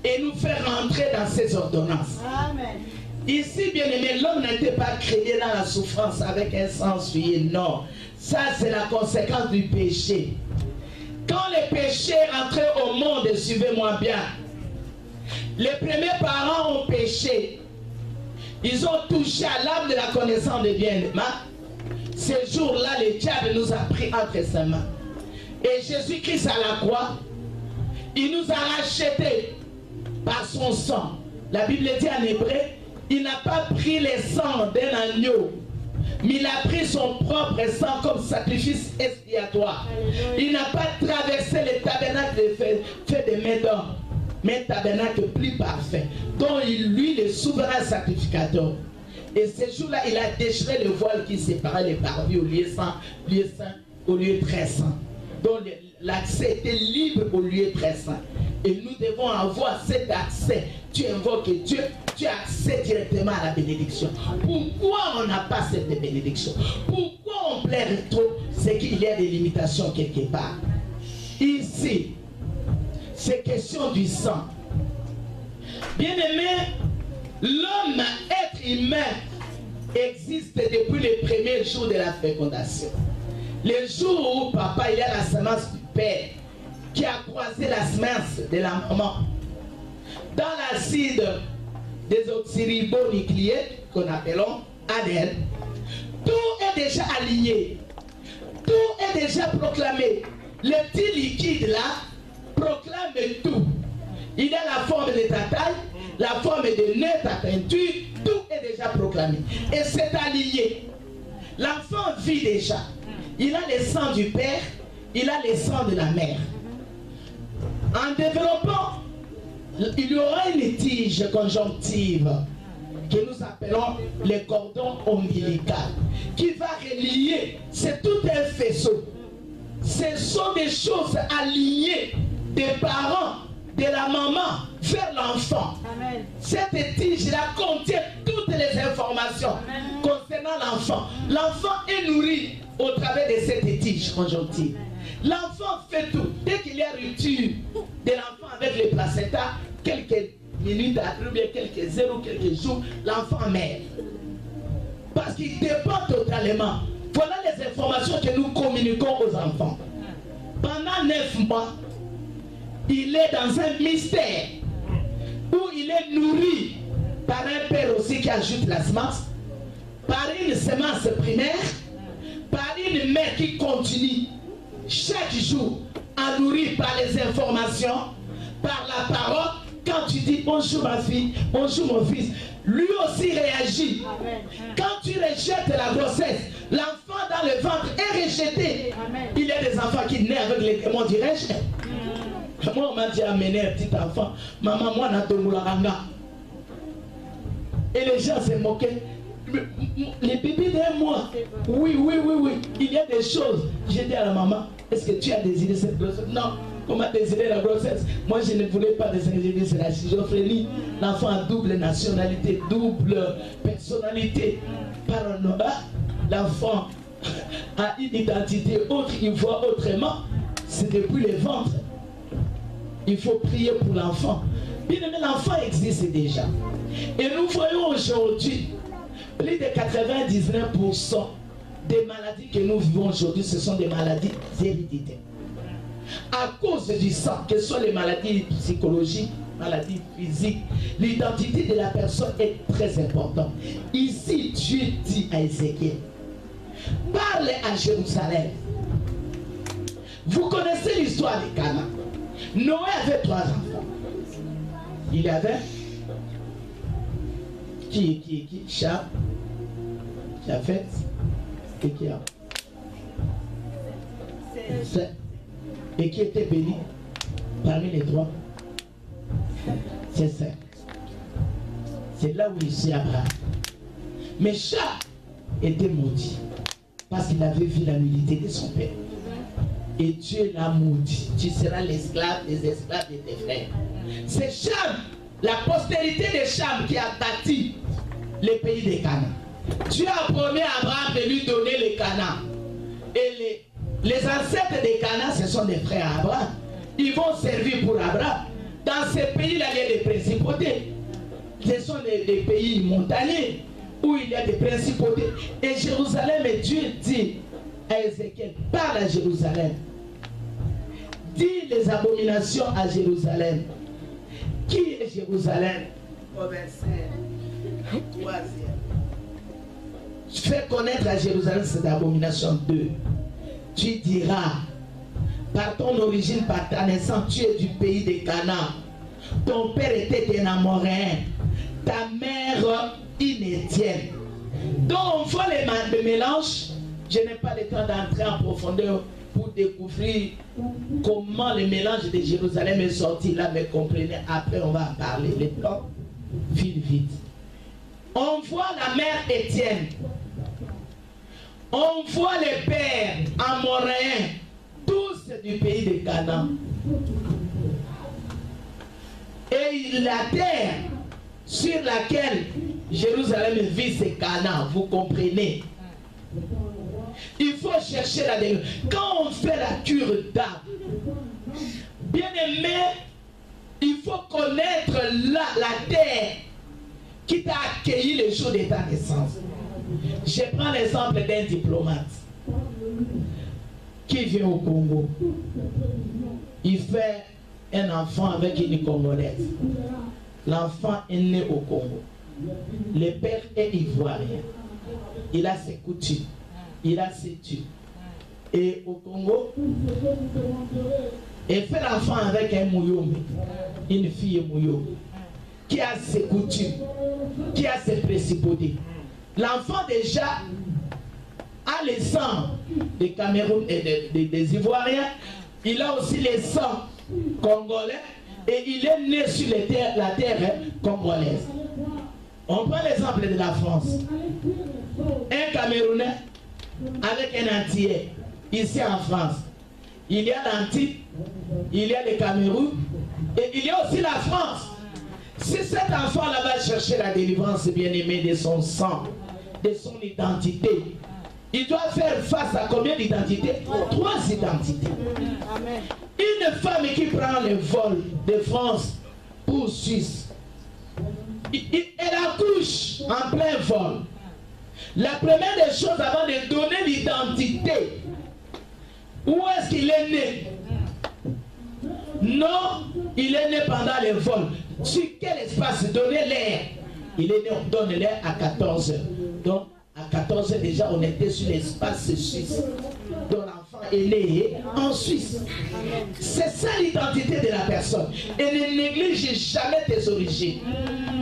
B: et nous fait rentrer dans ces ordonnances. Amen. Ici, bien aimé, l'homme n'était pas créé dans la souffrance avec un sang souillé. Non, ça c'est la conséquence du péché. Quand le péché est rentré au monde, suivez-moi bien, les premiers parents ont péché. Ils ont touché à l'arbre de la connaissance de bien et mal. Ce jour-là, le diable nous a pris entre ses mains. Et Jésus-Christ à la croix, il nous a rachetés par son sang. La Bible dit en hébreu, il n'a pas pris le sang d'un agneau, mais il a pris son propre sang comme sacrifice expiatoire. Il n'a pas traversé le tabernacle fait de mains d'homme, mais un tabernacle plus parfait, dont lui, le souverain sacrificateur. Et ce jour-là, il a déchiré le voile qui séparait les parvis au lieu saint, au lieu très saint. Donc l'accès était libre au lieu très saint. Et nous devons avoir cet accès. Tu invoques Dieu, tu as accès directement à la bénédiction. Pourquoi on n'a pas cette bénédiction? Pourquoi on plaît trop? C'est qu'il y a des limitations quelque part. Ici, c'est question du sang. Bien-aimé, l'homme, être humain, existe depuis les premiers jours de la fécondation. Le jour où papa, il y a la semence du père qui a croisé la semence de la maman. Dans l'acide des oxyribonucléiques qu'on appelle ADN, tout est déjà aligné. Tout est déjà proclamé. Le petit liquide là proclame tout. Il a la forme de ta taille, la forme de nez, ta peinture, tout est déjà proclamé. Et c'est aligné. L'enfant vit déjà. Il a le sang du père, il a le sang de la mère. En développant, il y aura une tige conjonctive que nous appelons le cordon ombilical qui va relier. C'est tout un faisceau. Ce sont des choses alignées des parents, de la maman vers l'enfant. Cette tige-là contient toutes les informations concernant l'enfant. L'enfant est nourri au travers de cette tige conjonctive. L'enfant fait tout. Dès qu'il y a rupture de l'enfant avec le placenta, quelques minutes après, ou bien quelques heures ou quelques jours, l'enfant meurt. Parce qu'il dépend totalement. Voilà les informations que nous communiquons aux enfants. Pendant 9 mois, il est dans un mystère où il est nourri par un père aussi qui ajoute la semence, par une semence primaire, par une mère qui continue chaque jour à nourrir par les informations, par la parole. Quand tu dis bonjour ma fille, bonjour mon fils, lui aussi réagit. Quand tu rejettes la grossesse, l'enfant dans le ventre est rejeté. Il y a des enfants qui naissent avec les démons du rejet. Moi, on m'a dit amener un petit enfant. Maman, moi, Natomoularanga. Et les gens se moquaient. Les bébés d'un mois. Oui. Il y a des choses. J'ai dit à la maman, est-ce que tu as désiré cette grossesse? Non. Comment désirer la grossesse? Moi, je ne voulais pas désirer, c'est la schizophrénie. L'enfant a double nationalité, double personnalité. L'enfant a une identité autre, il voit autrement. C'est depuis le ventre. Il faut prier pour l'enfant. Bien aimé, l'enfant existe déjà. Et nous voyons aujourd'hui, plus de 99% des maladies que nous vivons aujourd'hui, ce sont des maladies héréditaires. À cause du sang, que ce soit les maladies psychologiques, maladies physiques, l'identité de la personne est très importante. Ici, Dieu dit à Ézéchiel, parle à Jérusalem. Vous connaissez l'histoire de Cana. Noé avait 3 enfants. Il y avait Cham, Japheth et qui a et qui était béni parmi les 3. C'est ça. C'est là où il s'est Abraham. Mais Cham était maudit parce qu'il avait vu la nudité de son père. Et Dieu l'a maudit. Tu seras l'esclave des esclaves de tes frères. C'est Cham, la postérité de Cham qui a bâti le pays de Canaan. Dieu a promis à Abraham de lui donner le Canaan. Et les ancêtres de Canaan, ce sont des frères à Abraham. Ils vont servir pour Abraham. Dans ces pays-là, il y a des principautés. Ce sont des pays montagneux où il y a des principautés. Et Jérusalem, et Dieu dit à Ézéchiel, parle à Jérusalem. Dis les abominations à Jérusalem. Qui est Jérusalem? Au verset 3e. Fais connaître à Jérusalem cette abomination 2. Tu diras, par ton origine, par ta naissance, tu es du pays de Canaan. Ton père était un Amoréen, ta mère une Étienne. Donc on voit le mélange. Je n'ai pas le temps d'entrer en profondeur pour découvrir comment le mélange de Jérusalem est sorti là, mais comprenez, après on va en parler. Les plans filent vite. On voit la mère Étienne. On voit les pères amoréens, tous du pays de Canaan. Et la terre sur laquelle Jérusalem vit, c'est Canaan. Vous comprenez? Il faut chercher la délivrance. Quand on fait la cure d'âme, bien aimé, il faut connaître la terre qui t'a accueilli le jour de ta naissance. Je prends l'exemple d'un diplomate qui vient au Congo. Il fait un enfant avec une Congolaise. L'enfant est né au Congo. Le père est ivoirien. Il a ses coutumes. Il a ses tues. Et au Congo, il fait l'enfant avec un Mouyombe, une fille Mouyombe, qui a ses coutumes, qui a ses principautés. L'enfant déjà a les sangs des Cameroun et des Ivoiriens. Il a aussi les sangs congolais et il est né sur la terre congolaise. On prend l'exemple de la France. Un Camerounais avec un Antillais ici en France. Il y a l'Antille, il y a le Cameroun et il y a aussi la France. Si cet enfant-là va chercher la délivrance bien-aimée de son sang, de son identité, il doit faire face à combien d'identités? 3 identités.
C: Amen.
B: Une femme qui prend le vol de France pour Suisse, elle accouche en plein vol. La première des choses avant de donner l'identité, où est-ce qu'il est né? Non, il est né pendant le vol. Sur quel espace? Donner l'air. Il est né, on donne l'air à 14 heures. Donc, à 14 heures déjà, on était sur l'espace suisse. Donc, l'enfant est né en Suisse. C'est ça l'identité de la personne. Et ne néglige jamais tes origines.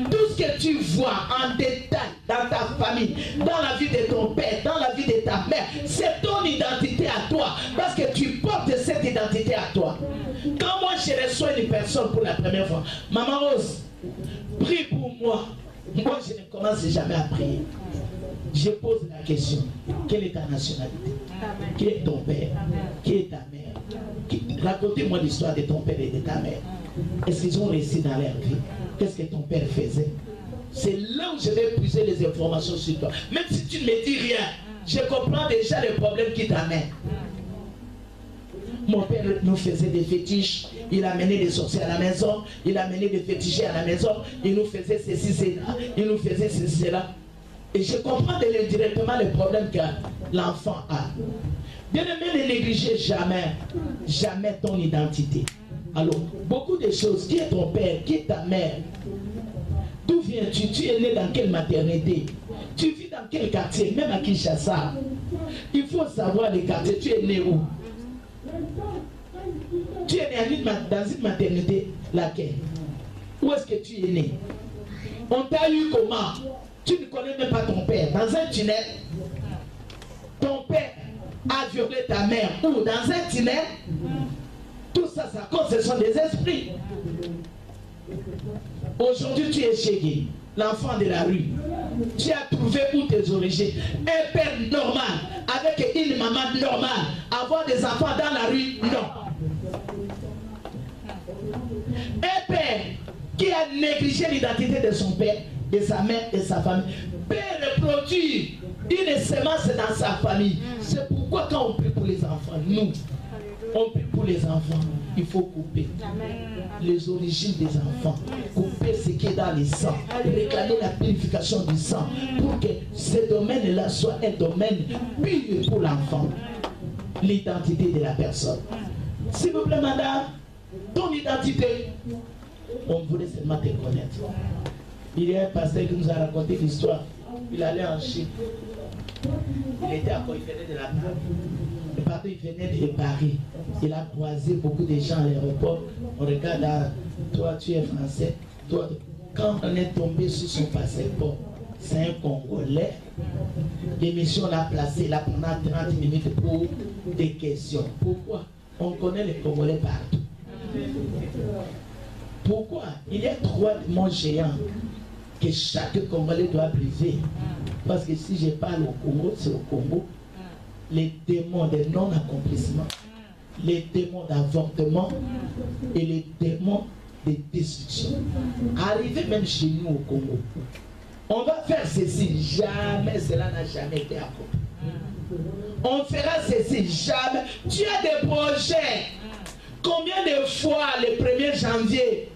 B: Tout ce que tu vois en détail dans ta famille, dans la vie de ton père, dans la vie de ta mère, c'est ton identité à toi. Parce que tu portes cette identité à toi. Quand moi je reçois une personne pour la première fois, Maman Rose, prie pour moi. Moi je ne commence jamais à prier. Je pose la question, quelle est ta nationalité?
C: Amen.
B: Qui est ton père?
C: Amen.
B: Qui est ta mère? Racontez-moi l'histoire de ton père et de ta mère. Est-ce qu'ils ont réussi dans leur vie? Qu'est-ce que ton père faisait? C'est là où je vais puiser les informations sur toi. Même si tu ne me dis rien, je comprends déjà le problème qui t'amène. Mon père nous faisait des fétiches, il amenait des sorciers à la maison, il amenait des fétichés à la maison, il nous faisait ceci, cela, il nous faisait ceci, cela. Et je comprends directement le problème que l'enfant a. Bien aimé, ne négligez jamais, jamais ton identité. Alors, beaucoup de choses, qui est ton père, qui est ta mère? D'où viens-tu? Tu es né dans quelle maternité? Tu vis dans quel quartier? Même à Kinshasa. Il faut savoir les quartiers. Tu es né où? Tu es né dans une maternité, laquelle? Où est-ce que tu es né? On t'a eu comment? Tu ne connais même pas ton père. Dans un tunnel, ton père a violé ta mère. Ou dans un tunnel, tout ça, ça cause, ce sont des esprits. Aujourd'hui, tu es chégué, l'enfant de la rue. Tu as trouvé où tes origines. Un père normal, avec une maman normale, avoir des enfants dans la rue, non. Un père qui a négligé l'identité de son père, de sa mère et de sa famille, peut reproduire une semence dans sa famille. C'est pourquoi quand on prie pour les enfants, nous, on prie pour les enfants, il faut couper les origines des enfants, couper ce qui est dans les sangs, réclamer la purification du sang, pour que ce domaine-là soit un domaine pur pour l'enfant. L'identité de la personne. S'il vous plaît, madame, ton identité, on voulait seulement te connaître. Il y a un pasteur qui nous a raconté l'histoire. Il allait en Chine. Il était à quoi? Il venait de la Paris. Le partout, il venait de Paris. Il a croisé beaucoup de gens à l'aéroport. On regarde, toi tu es français. Toi, quand on est tombé sur son passeport, c'est un Congolais. L'émission l'a placé là pendant 30 minutes pour des questions. Pourquoi? On connaît les Congolais partout. Pourquoi? Il y a 3 démons géants que chaque Congolais doit briser. Parce que si je parle au Congo, c'est au Congo. Les démons de non-accomplissement, les démons d'avortement et les démons de destruction. Arrivé même chez nous au Congo, on va faire ceci, jamais cela n'a jamais été accompli. On fera ceci, jamais. Tu as des projets. Combien de fois le 1er janvier,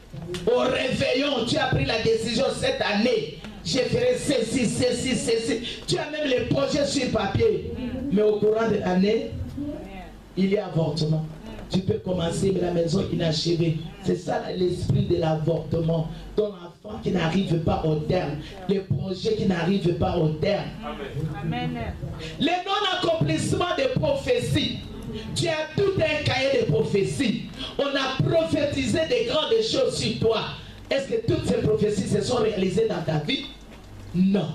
B: au réveillon, tu as pris la décision cette année, je ferai ceci, ceci, ceci. Tu as même les projets sur papier. Mais au courant de l'année, il y a avortement. Tu peux commencer, mais la maison inachevée. C'est ça l'esprit de l'avortement. Ton enfant qui n'arrive pas au terme. Les projets qui n'arrivent pas au terme.
C: Amen.
B: Les non-accomplissements des prophéties. Tu as tout un cahier de prophéties. On a prophétisé des grandes choses sur toi. Est-ce que toutes ces prophéties se sont réalisées dans ta vie? Non.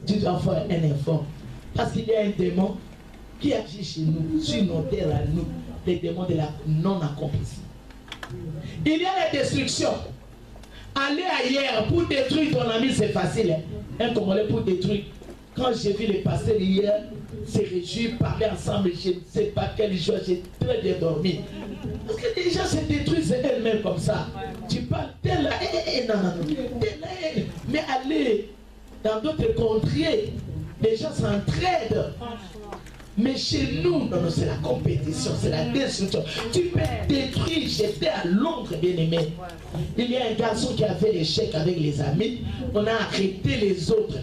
B: Tu dois faire un effort. Parce qu'il y a un démon qui agit chez nous, sur nos terres à nous, les démons de la non-accomplissement. Il y a la destruction. Aller ailleurs pour détruire ton ami, c'est facile. Hein? Un Congolais pour détruire. Quand j'ai vu les pasteurs hier se réjouir, parler ensemble, je ne sais pas quel jour, j'ai très bien dormi. Parce que les gens se détruisent elles-mêmes comme ça. Tu parles tel là, tel là, mais allez dans d'autres contrées, les gens s'entraident. Mais chez nous, non, c'est la compétition, c'est la destruction. Tu peux détruire. J'étais à Londres, bien aimé. Il y a un garçon qui avait l'échec avec les amis. On a arrêté les autres.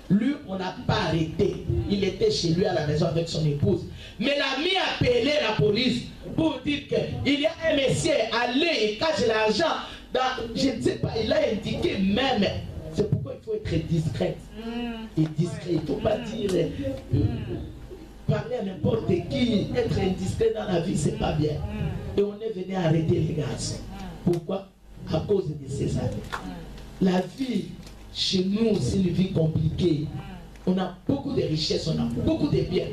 B: Lui, on n'a pas arrêté. Il était chez lui à la maison avec son épouse. Mais l'ami a appelé la police pour dire qu'il y a un monsieur, allez, il cache l'argent. Je ne sais pas, il a indiqué même. C'est pourquoi il faut être discret. Et discret, il ne faut pas dire... parler à n'importe qui, être indiscret dans la vie, c'est pas bien. Et on est venu arrêter les garçons. Pourquoi? À cause de ces années. La vie, chez nous, c'est une vie compliquée. On a beaucoup de richesses, on a beaucoup de biens.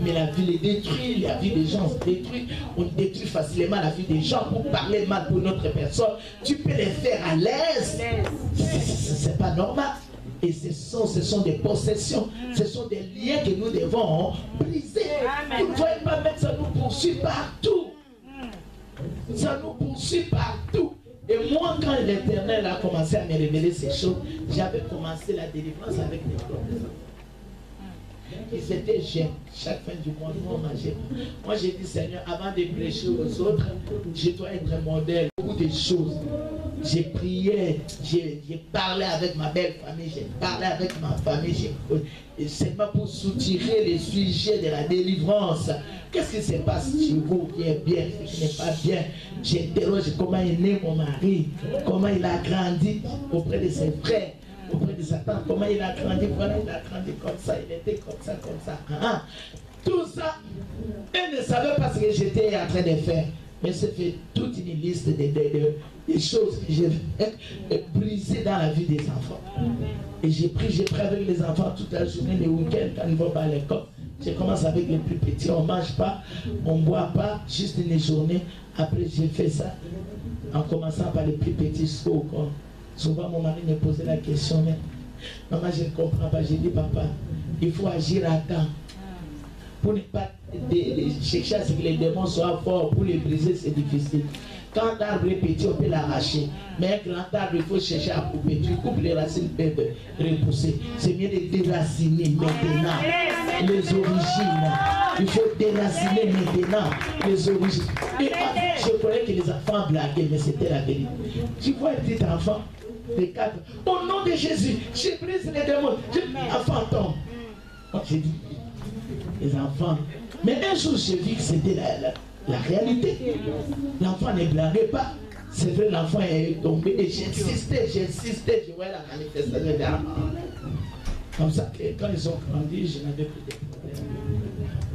B: Mais la vie les détruit, la vie des gens se détruit. On détruit facilement la vie des gens pour parler mal pour notre personne. Tu peux les faire à l'aise. C'est pas normal. Et ce sont des possessions, ce sont des liens que nous devons briser. Vous ne voyez pas, même ça nous poursuit partout. Ça nous poursuit partout. Et moi, quand l'Éternel a commencé à me révéler ces choses, j'avais commencé la délivrance avec mes propres enfants. Ils étaient jeunes. Chaque fin du mois, nous on mangeait. Moi, j'ai dit, Seigneur, avant de prêcher aux autres, je dois être un modèle. Beaucoup de choses. J'ai prié, j'ai parlé avec ma belle famille, j'ai parlé avec ma famille, seulement pour soutirer les sujets de la délivrance. Qu'est-ce qui se passe chez vous qui est bien, qui n'est pas bien? J'interroge comment est né mon mari, comment il a grandi auprès de ses frères, auprès de sa tante, comment il a grandi, voilà, il a grandi comme ça, il était comme ça, comme ça. Tout ça, elle ne savait pas ce que j'étais en train de faire. Mais c'est fait toute une liste des choses que j'ai brisées dans la vie des enfants. Et j'ai pris avec les enfants toute la journée, les week-ends, quand ils vont pas à l'école. Je commence avec les plus petits, on ne mange pas, on ne boit pas, juste une journée. Après, j'ai fait ça en commençant par les plus petits. Souvent, mon mari me posait la question, mais maman, je ne comprends pas. J'ai dit, papa, il faut agir à temps. Pour ne pas chercher à ce que les démons soient forts, pour les briser, c'est difficile. Quand l'arbre est petit, on peut l'arracher. Mais un grand arbre, il faut chercher à couper. Tu coupes les racines, peuvent repousser. C'est mieux de déraciner maintenant les origines. Il faut déraciner maintenant les origines. Et je connais que les enfants blaguaient, mais c'était la vérité. Tu vois un petit enfant de 4 ans. Au nom de Jésus, je brise les démons. L'enfant tombe. Moi, j'ai dit, les enfants. Mais un jour, j'ai vu que c'était la réalité. L'enfant ne blaguait pas. C'est vrai, l'enfant est tombé. Et j'insistais, je voyais la manifestation derrière. Comme ça, que quand ils ont grandi, je n'avais plus de problème.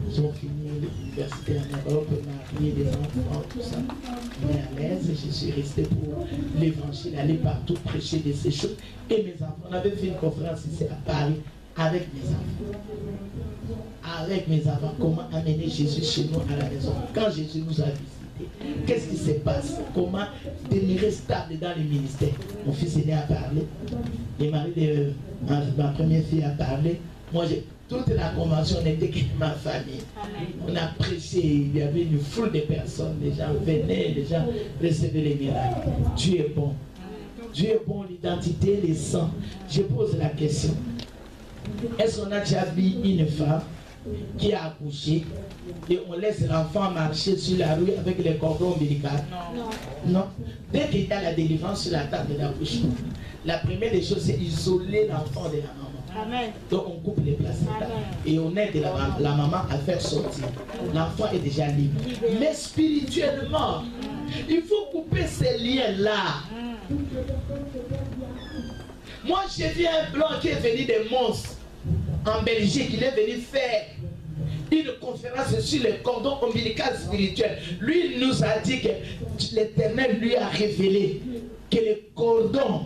B: Ils ont fini l'université en Europe, marié des enfants, tout ça. Mais à l'aise, je suis resté pour l'évangile, aller partout, prêcher de ces choses. Et mes enfants, on avait fait une conférence ici à Paris avec mes enfants. Avec mes enfants, comment amener Jésus chez nous à la maison. Quand Jésus nous a visités, qu'est-ce qui se passe? Comment demeurer stable dans le ministère? Mon fils aîné a parlé, le mari de ma première fille a parlé. Moi, toute la convention n'était que ma famille. On a prêché, il y avait une foule de personnes, les gens venaient, les gens recevaient les miracles. Dieu est bon. Dieu est bon, l'identité, les sangs. Je pose la question. Est-ce qu'on a déjà vu une femme qui a accouché et on laisse l'enfant marcher sur la rue avec les cordons ombilicaux? Non. Dès qu'il y a la délivrance sur la table d'accouchement, la première des choses, c'est isoler l'enfant de la maman.
C: Amen.
B: Donc on coupe les placentas et on aide la maman à faire sortir. L'enfant est déjà libre. Mais spirituellement, il faut couper ces liens-là. Moi, j'ai vu un blanc qui est venu des monstres en Belgique. Il est venu faire une conférence sur le cordon ombilical spirituel. Lui, il nous a dit que l'Éternel lui a révélé que le cordon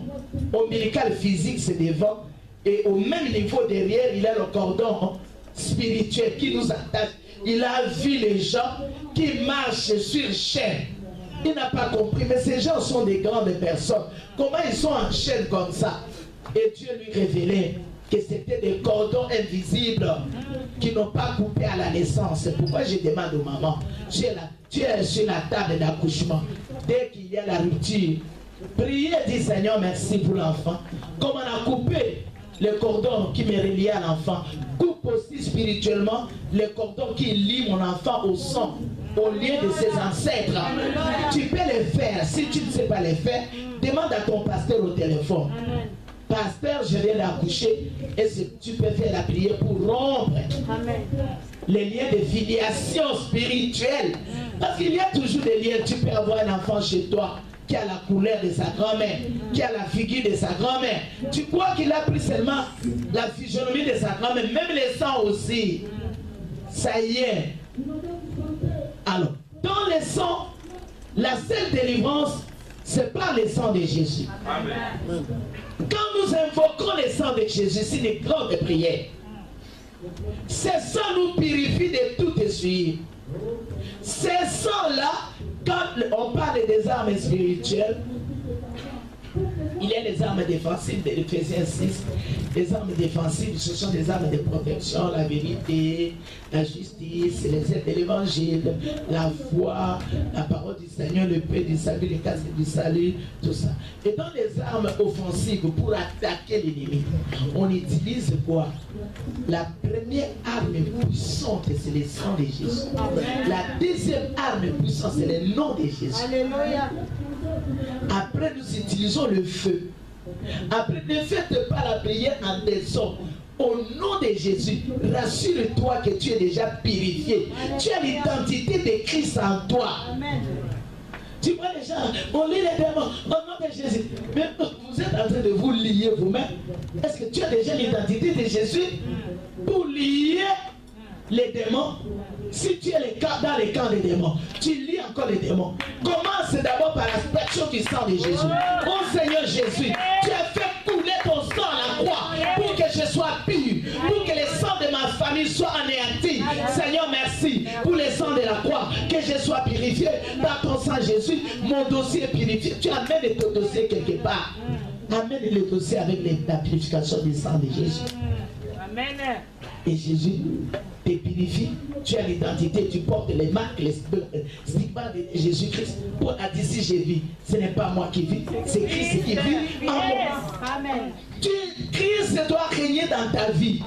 B: ombilical physique, c'est devant. Et au même niveau derrière, il a le cordon spirituel qui nous attache. Il a vu les gens qui marchent sur chaîne. Il n'a pas compris, mais ces gens sont des grandes personnes. Comment ils sont en chaîne comme ça? Et Dieu lui révélait que c'était des cordons invisibles qui n'ont pas coupé à la naissance. C'est pourquoi je demande aux mamans, tu es sur la table d'accouchement. Dès qu'il y a la rupture, priez, dis Seigneur, merci pour l'enfant. Comme on a coupé le cordon qui me reliait à l'enfant, coupe aussi spirituellement le cordon qui lie mon enfant au sang, au lieu de ses ancêtres. Tu peux les faire. Si tu ne sais pas les faire, demande à ton pasteur au téléphone. Pasteur, je viens d'accoucher. Et tu peux faire la prière pour rompre les liens de filiation spirituelle. Parce qu'il y a toujours des liens. Tu peux avoir un enfant chez toi qui a la couleur de sa grand-mère, qui a la figure de sa grand-mère. Tu crois qu'il a pris seulement la physionomie de sa grand-mère, même les sangs aussi. Ça y est. Alors, dans les sangs, la seule délivrance, c'est par le sang de Jésus. Amen. Quand nous invoquons le sang de Jésus, c'est une grande prière. Ce sang nous purifie de tout essuyer. Ces sangs-là, quand on parle des armes spirituelles, il y a les armes défensives de Ephésiens 6. Les armes défensives, ce sont des armes de protection, la vérité, la justice, les aides de l'évangile, la foi, la parole du Seigneur, le paix du salut, les casques du salut, tout ça. Et dans les armes offensives, pour attaquer l'ennemi, on utilise quoi? La première arme puissante, c'est le sang de Jésus. La deuxième arme puissante, c'est le nom de Jésus. Alléluia. Après, nous utilisons le feu. Après, ne faites pas la prière en désordre. Au nom de Jésus, rassure-toi que tu es déjà purifié. Tu as l'identité de Christ en toi. Amen. Tu vois les gens, on lit les démons au nom de Jésus. Mais vous êtes en train de vous lier vous-même. Est-ce que tu as déjà l'identité de Jésus pour lier les démons? Si tu es dans les camps des démons, tu lis encore les démons. Commence d'abord par l'aspersion du sang de Jésus. Oh Seigneur Jésus, tu as fait couler ton sang à la croix pour que je sois pur, pour que le sang de ma famille soit anéanti. Seigneur, merci pour le sang de la croix, que je sois purifié par ton sang Jésus. Mon dossier est purifié. Tu amènes ton dossier quelque part. Amène le dossier avec la purification du sang de Jésus. Amen. Et Jésus te purifie, tu as l'identité, tu portes les marques, les stigmates de Jésus-Christ. Pour d'ici je vis, ce n'est pas moi qui vis, c'est Christ qui vit en moi. Amen. Christ doit régner dans ta vie.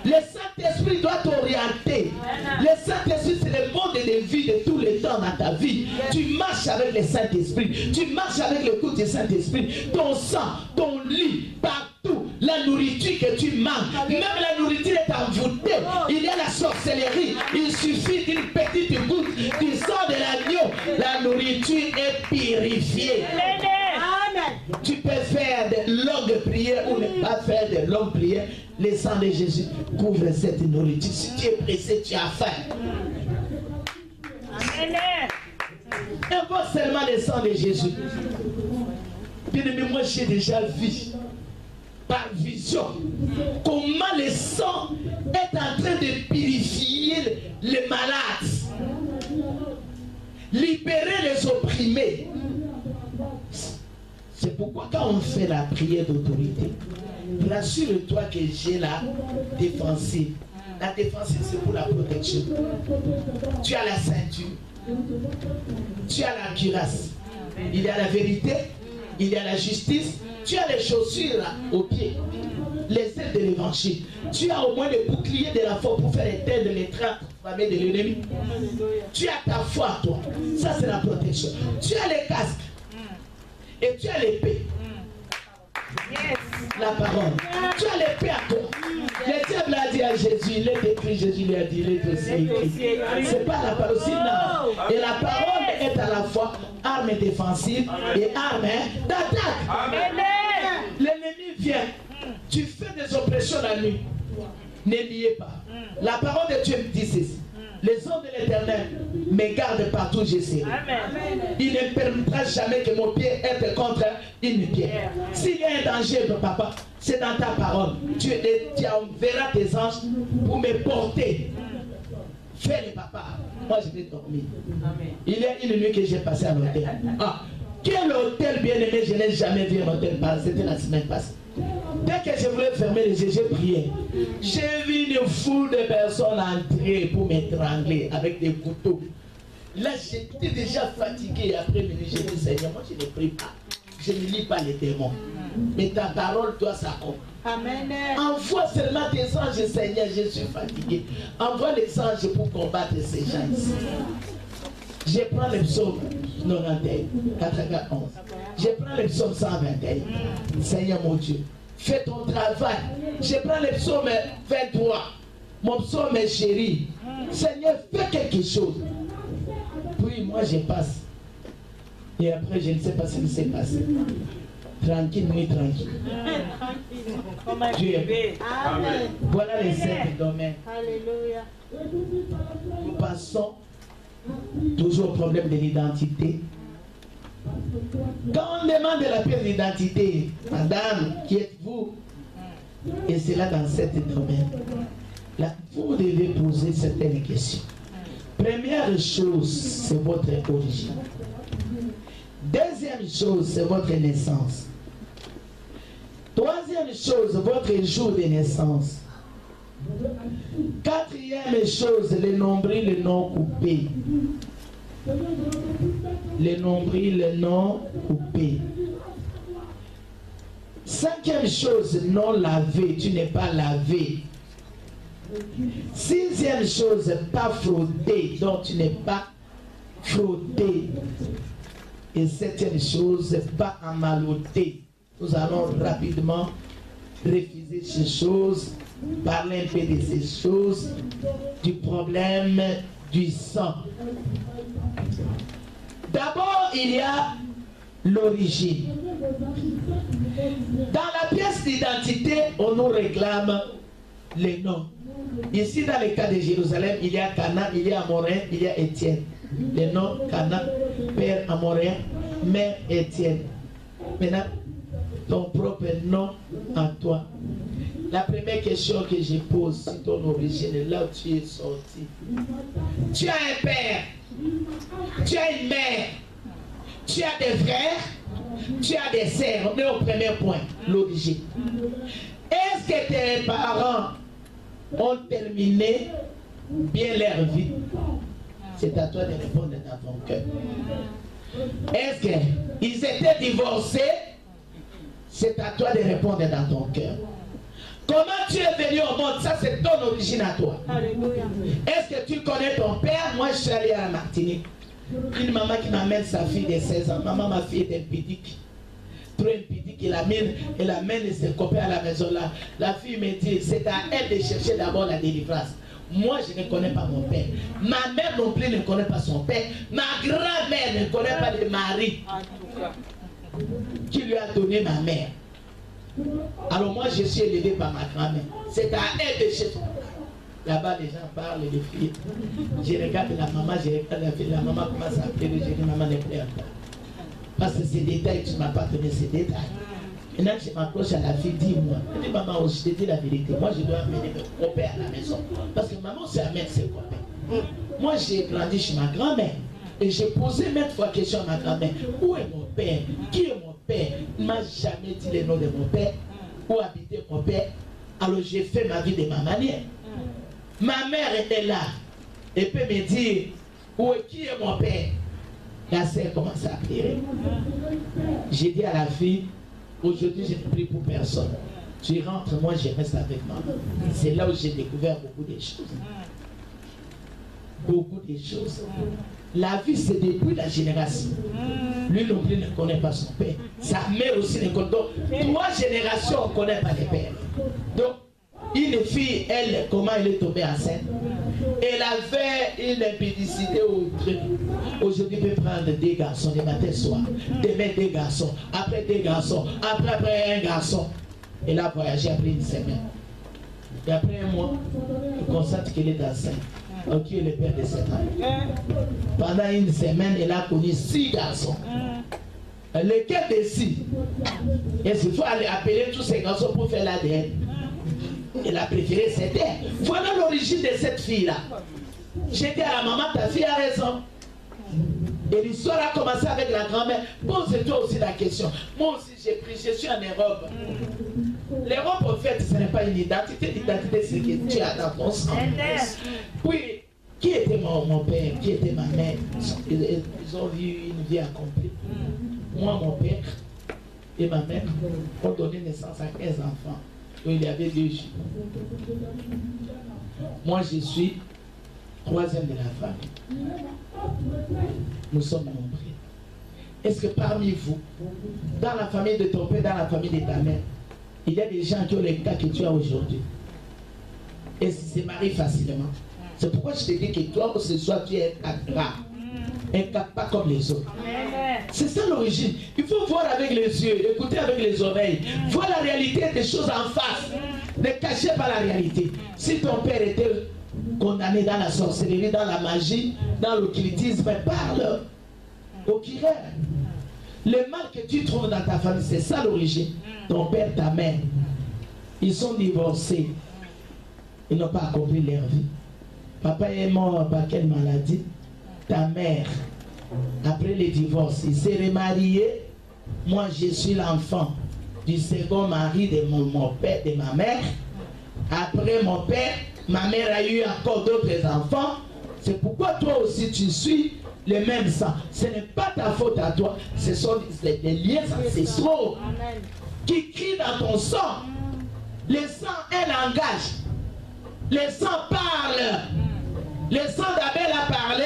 B: Le Saint-Esprit doit t'orienter. Le Saint-Esprit, c'est le monde de vie de tous les temps dans ta vie. Tu marches avec le Saint-Esprit, tu marches avec le coup du Saint-Esprit. Ton sang, ton lit, partout, la nourriture que tu manges, même la nourriture est envoûtée. Il y a la sorcellerie. Il suffit d'une petite goutte du sang de l'agneau. La nourriture est purifiée. Amen. Tu peux faire de longues prières ou ne pas faire de longues prières. Le sang de Jésus couvre cette nourriture. Si tu es pressé, tu as faim. Amen. Invoque seulement le sang de Jésus. Bien-aimé, moi j'ai déjà vu par vision comment le sang est en train de purifier les malades, libérer les opprimés. C'est pourquoi quand on fait la prière d'autorité, rassure-toi que j'ai la défensive. La défensive, c'est pour la protection. Tu as la ceinture. Tu as la cuirasse. Il y a la vérité. Il y a la justice. Tu as les chaussures aux pieds. Les ailes de l'évangile. Tu as au moins le bouclier de la foi pour faire éteindre les trappes de l'ennemi. Tu as ta foi, toi. Ça, c'est la protection. Tu as les casques. Et tu as l'épée. La parole. Tu as l'épée à toi. Le diable a dit à Jésus, il est écrit, Jésus lui a dit, il est aussi écrit. C'est pas la parole, c'est non. Et la parole est à la fois arme défensive et arme d'attaque. L'ennemi vient. Tu fais des oppressions la nuit. N'ayez pas. La parole de Dieu me dit ceci. Les hommes de l'Éternel me gardent partout où je serai. Il ne permettra jamais que mon pied être contre une pierre. S'il y a un danger, papa, c'est dans ta parole. Tu enverras tes anges pour me porter. Fais-le, papa. Moi, je vais dormir. Il y a une nuit que j'ai passée à l'hôtel. Ah, quel hôtel bien-aimé, je n'ai jamais vu un hôtel passer. C'était la semaine passée. Dès que je voulais fermer les yeux, j'ai prié. J'ai vu une foule de personnes entrer pour m'étrangler avec des couteaux. Là, j'étais déjà fatigué. Après, j'ai dit, Seigneur, moi, je ne prie pas. Je ne lis pas les démons. Mais ta parole doit s'accomplir. Amen. Envoie seulement tes anges, Seigneur, je suis fatigué. Envoie les anges pour combattre ces gens ici. Je prends le psaume 91, 91. Je prends le psaume 121. Seigneur mon Dieu, fais ton travail. Je prends le psaume 23. Mon psaume est chéri. Seigneur, fais quelque chose. Puis moi je passe. Et après je ne sais pas ce qui s'est passé. Tranquille, nuit tranquille. Dieu est bon. Voilà les 7 domaines. Alléluia. Nous passons toujours au problème de l'identité. Quand on demande la pièce d'identité, madame, qui êtes-vous? Et c'est là dans 7 domaines. Là, vous devez poser certaines questions. Première chose, c'est votre origine. Deuxième chose, c'est votre naissance. Troisième chose, votre jour de naissance. Quatrième chose, le nombril, le non coupé. Le nombril, le non coupé. Cinquième chose, non lavé, tu n'es pas lavé. Sixième chose, pas fraudé, donc tu n'es pas fraudé. Et septième chose, pas amalodé. Nous allons rapidement refuser ces choses, parler un peu de ces choses, du problème du sang. D'abord, il y a l'origine. Dans la pièce d'identité, on nous réclame les noms. Ici, dans le cas de Jérusalem, il y a Cana, il y a Amoréen, il y a Étienne. Les noms Cana, père Amoréen, mère Étienne. Maintenant, ton propre nom à toi. La première question que je pose, c'est ton origine, et là où tu es sorti. Tu as un père, tu as une mère, tu as des frères, tu as des sœurs. On est au premier point, l'origine. Est-ce que tes parents ont terminé bien leur vie? C'est à toi de répondre dans ton cœur. Est-ce qu'ils étaient divorcés? C'est à toi de répondre dans ton cœur. Comment tu es venu au monde? Ça, c'est ton origine à toi. Est-ce que tu connais ton père? Moi, je suis allé à la Martinique. Une maman qui m'amène sa fille de 16 ans. Maman, ma fille est impudique. Trop impudique. Elle amène ses copains à la maison là. La fille me dit, c'est à elle de chercher d'abord la délivrance. Moi, je ne connais pas mon père. Ma mère non plus ne connaît pas son père. Ma grand-mère ne connaît pas de mari qui lui a donné ma mère. Alors moi, je suis élevé par ma grand-mère. C'est à elle de chercher. Là-bas, les gens parlent, les filles. Je regarde la maman, je regarde la fille. La maman commence à pleurer. Je dis, maman ne pleure pas. Parce que ces détails, tu ne m'as pas donné ces détails. Maintenant, je m'approche à la fille, dis-moi. Je dis, maman, je te dis la vérité. Moi, je dois amener mon père à la maison. Parce que maman, c'est amène ses copains. Moi, j'ai grandi chez ma grand-mère. Et j'ai posé maintes fois question à ma grand-mère. Où est mon père? Qui est mon père? Il ne m'a jamais dit le nom de mon père. Où habitait mon père? Alors, j'ai fait ma vie de ma manière. Ma mère était là. Et peut me dire, qui est mon père? La sœur commence à pleurer. J'ai dit à la fille, aujourd'hui je ne prie pour personne. Tu rentres, moi je reste avec maman. C'est là où j'ai découvert beaucoup de choses. Beaucoup de choses. La vie c'est depuis la génération. Lui non plus ne connaît pas son père. Sa mère aussi ne connaît pas. 3 générations on ne connaît pas les pères. Donc, une fille, elle, comment elle est tombée enceinte? Elle avait une impédicité au truc. Aujourd'hui, elle peut prendre 2 garçons, le matin soir. Demain, 2 garçons. Après 2 garçons. Après un garçon. Elle a voyagé après une semaine. Et après un mois, elle constate qu'elle est enceinte. Ok, le père de 7 ans. Pendant une semaine, elle a connu 6 garçons. Lequel des 6? Et il faut aller appeler tous ces garçons pour faire l'ADN. Elle a préféré cette terre. Voilà l'origine de cette fille-là. J'ai dit à la maman, ta fille a raison. Et l'histoire a commencé avec la grand-mère. Pose-toi aussi la question. Moi aussi, j'ai pris, je suis en Europe. L'Europe, en fait, ce n'est pas une identité. L'identité, c'est que tu as dans ton sang. Oui, qui était mon père? Qui était ma mère? Ils ont vu une vie accomplie. Moi, mon père et ma mère ont donné naissance à 15 enfants. Il y avait 2 juifs. Moi, je suis 3e de la famille. Nous sommes nombreux. Est-ce que parmi vous, dans la famille de ton père, dans la famille de ta mère, il y a des gens qui ont les cas que tu as aujourd'hui? Et se marient facilement. C'est pourquoi je te dis que toi, ce soir, tu es un cas rare. Un cas pas comme les autres. C'est ça l'origine. Il faut voir avec les yeux, écouter avec les oreilles, voir la réalité des choses en face. Ne cachez pas la réalité. Si ton père était condamné dans la sorcellerie, dans la magie, dans l'occultisme, parle au curé. Le mal que tu trouves dans ta famille, c'est ça l'origine. Ton père, ta mère, ils sont divorcés. Ils n'ont pas accompli leur vie. Papa est mort par quelle maladie? Ta mère, après le divorce, il s'est remarié. Moi, je suis l'enfant du second mari de mon père, de ma mère. Après mon père, ma mère a eu encore d'autres enfants. C'est pourquoi toi aussi tu suis le même sang. Ce n'est pas ta faute à toi. Ce sont des liens ancestraux qui crient dans ton sang. Le sang est langage. Le sang parle. Le sang d'Abel a parlé.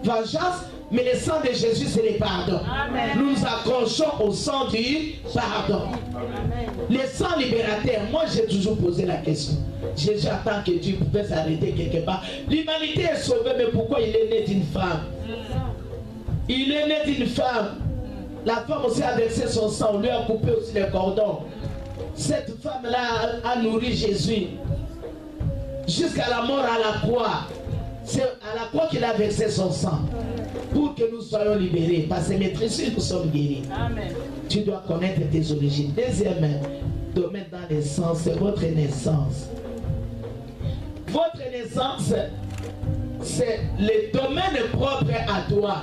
B: Vengeance, mais le sang de Jésus c'est le pardon. Amen. Nous nous accrochons au sang du pardon. Amen. Le sang libérateur, moi j'ai toujours posé la question. Jésus attend que Dieu pouvait s'arrêter quelque part. L'humanité est sauvée, mais pourquoi il est né d'une femme? Il est né d'une femme. La femme aussi a versé son sang, on lui a coupé aussi les cordons. Cette femme-là a nourri Jésus jusqu'à la mort à la croix. C'est à la croix qu'il a versé son sang pour que nous soyons libérés. Parce que maîtrise, nous sommes guéris. Amen. Tu dois connaître tes origines. Deuxième domaine dans les sens, c'est votre naissance. Votre naissance, c'est le domaine propre à toi.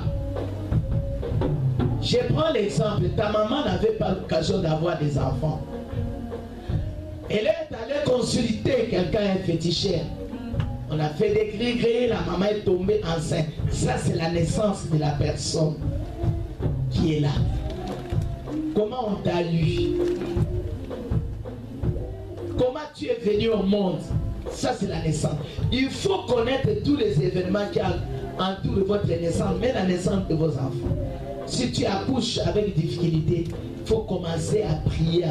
B: Je prends l'exemple. Ta maman n'avait pas l'occasion d'avoir des enfants. Elle est allée consulter quelqu'un, un féticheur. On a fait des gris-gris, la maman est tombée enceinte. Ça, c'est la naissance de la personne qui est là. Comment on t'a eu? Comment tu es venu au monde? Ça, c'est la naissance. Il faut connaître tous les événements qui entourent votre naissance, même la naissance de vos enfants. Si tu accouches avec difficulté, il faut commencer à prier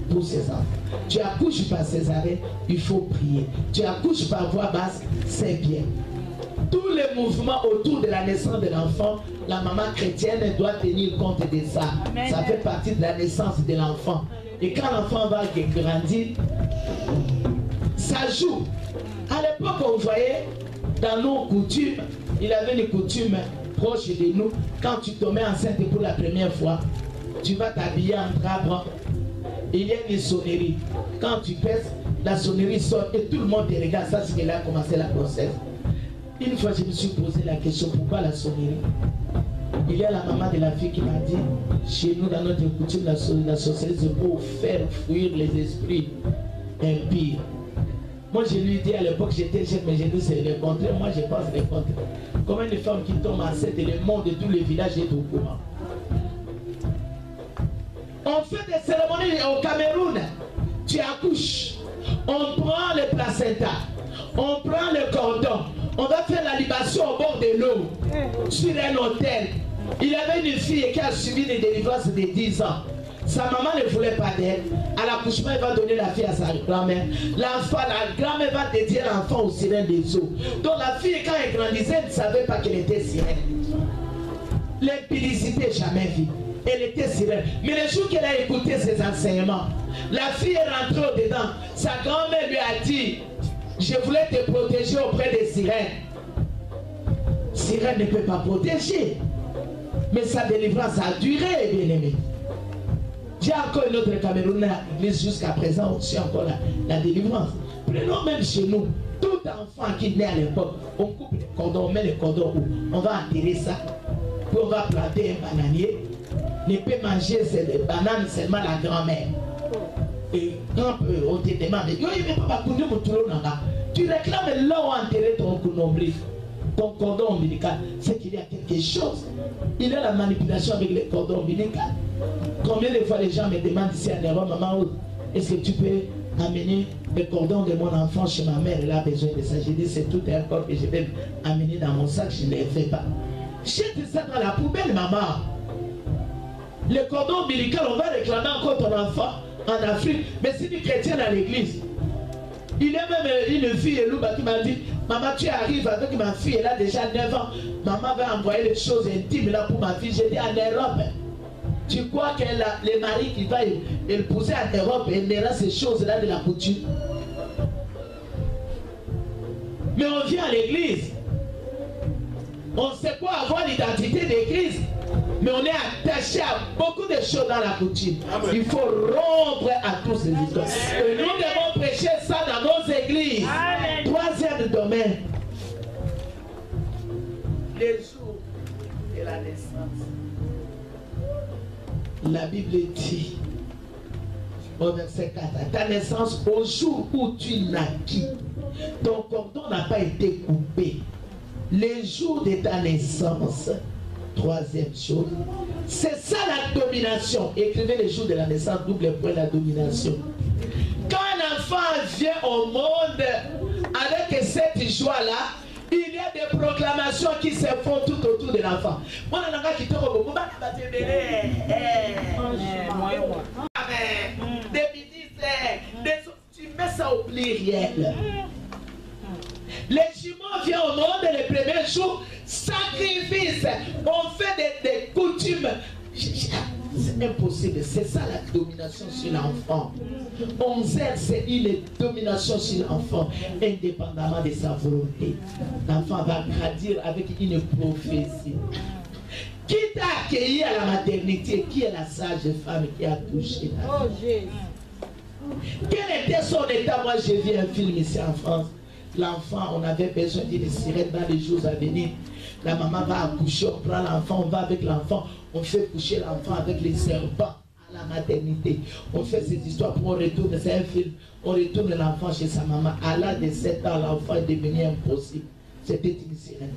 B: pour ces enfants. Tu accouches par césarien, il faut prier. Tu accouches par voie basse, c'est bien. Tous les mouvements autour de la naissance de l'enfant, la maman chrétienne doit tenir compte de ça. Amen. Ça fait partie de la naissance de l'enfant. Et quand l'enfant va grandir, ça joue. À l'époque, on voyait dans nos coutumes, il avait une coutume proche de nous. Quand tu tombais enceinte pour la première fois, tu vas t'habiller en drap blanc. Il y a une sonnerie. Quand tu pèses, la sonnerie sort et tout le monde te regarde. Ça, c'est qu'il a commencé la grossesse. Une fois, je me suis posé la question, pourquoi la sonnerie? Il y a la maman de la fille qui m'a dit, chez nous, dans notre coutume, la sorcellerie, c'est pour faire fuir les esprits impies. Moi, je lui dis à l'époque, j'étais jeune, mais j'ai dit c'est le contraire. Moi, je pense le contraire. Comme une femme qui tombe enceinte et le monde de tous les villages est au courant. On fait des cérémonies au Cameroun. Tu accouches. On prend le placenta. On prend le cordon. On va faire la libation au bord de l'eau. Sur un hôtel. Il y avait une fille qui a suivi une délivrance de 10 ans. Sa maman ne voulait pas d'elle. À l'accouchement, elle va donner la fille à sa grand-mère. L'enfant, la grand-mère va dédier l'enfant aux sirènes des eaux. Donc la fille, quand elle grandissait, elle ne savait pas qu'elle était sirène. L'impudicité, jamais vue. Elle était sirène. Mais le jour qu'elle a écouté ses enseignements, la fille est rentrée au-dedans. Sa grand-mère lui a dit, je voulais te protéger auprès des sirènes. Sirène ne peut pas protéger. Mais sa délivrance a duré, bien aimé. J'ai encore une autre Cameroun à l'église jusqu'à présent, aussi encore la délivrance. Prenons même chez nous, tout enfant qui naît à l'époque, on coupe les cordons, on met les cordons où on va enterrer ça, puis on va planter un bananier. Ne peut manger ces bananes seulement la grand-mère. Et quand on te demande, tu réclames là où enterrer ton nombril, ton cordon ombilical, c'est qu'il y a quelque chose. Il y a la manipulation avec les cordons ombilicaux. Combien de fois les gens me demandent ici à Néron, maman, est-ce que tu peux amener le cordon de mon enfant chez ma mère? Elle a besoin de ça. J'ai dit, c'est tout un corps que je vais amener dans mon sac, je ne le fais pas. Jette ça dans la poubelle, maman. Le cordon ombilical, on va réclamer encore ton enfant en Afrique. Mais si tu es chrétien à l'église, il y a même une fille qui m'a dit, maman, tu arrives avec ma fille, elle a déjà 9 ans. Maman va envoyer les choses intimes là pour ma fille. J'ai dit, en Europe, tu crois que les maris qui vont épouser en Europe, elle verra ces choses-là de la coutume. Mais on vient à l'église. On sait quoi avoir l'identité d'église. Mais on est attaché à beaucoup de choses dans la coutume. Il faut rompre à tous ces histoires. Et nous devons prêcher ça dans nos églises. Amen. Troisième domaine. Les jours de la naissance. La Bible dit au verset 4, à ta naissance, au jour où tu naquis, ton cordon n'a pas été coupé. Les jours de ta naissance. Troisième chose, c'est ça la domination. Écrivez les jours de la naissance, double point, la domination. Quand un enfant vient au monde avec cette joie-là, il y a des proclamations qui se font tout autour de l'enfant. Tu mets ça au pluriel. Les jumeaux viennent au monde les premiers jours, sacrifice, on fait des coutumes. C'est impossible, c'est ça la domination sur l'enfant. 11 heures, c'est une domination sur l'enfant, indépendamment de sa volonté. L'enfant va grandir avec une prophétie. Qui t'a accueilli à la maternité? Qui est la sage femme qui a touché la vie? Quel était son état? Moi, j'ai vu un film ici en France. L'enfant, on avait besoin d'une sirène dans les jours à venir. La maman va accoucher, on prend l'enfant, on va avec l'enfant, on fait coucher l'enfant avec les serpents à la maternité. On fait ces histoires pour on retourne, c'est un film, on retourne l'enfant chez sa maman. À l'âge de 7 ans, l'enfant est devenu impossible. C'était une sirène.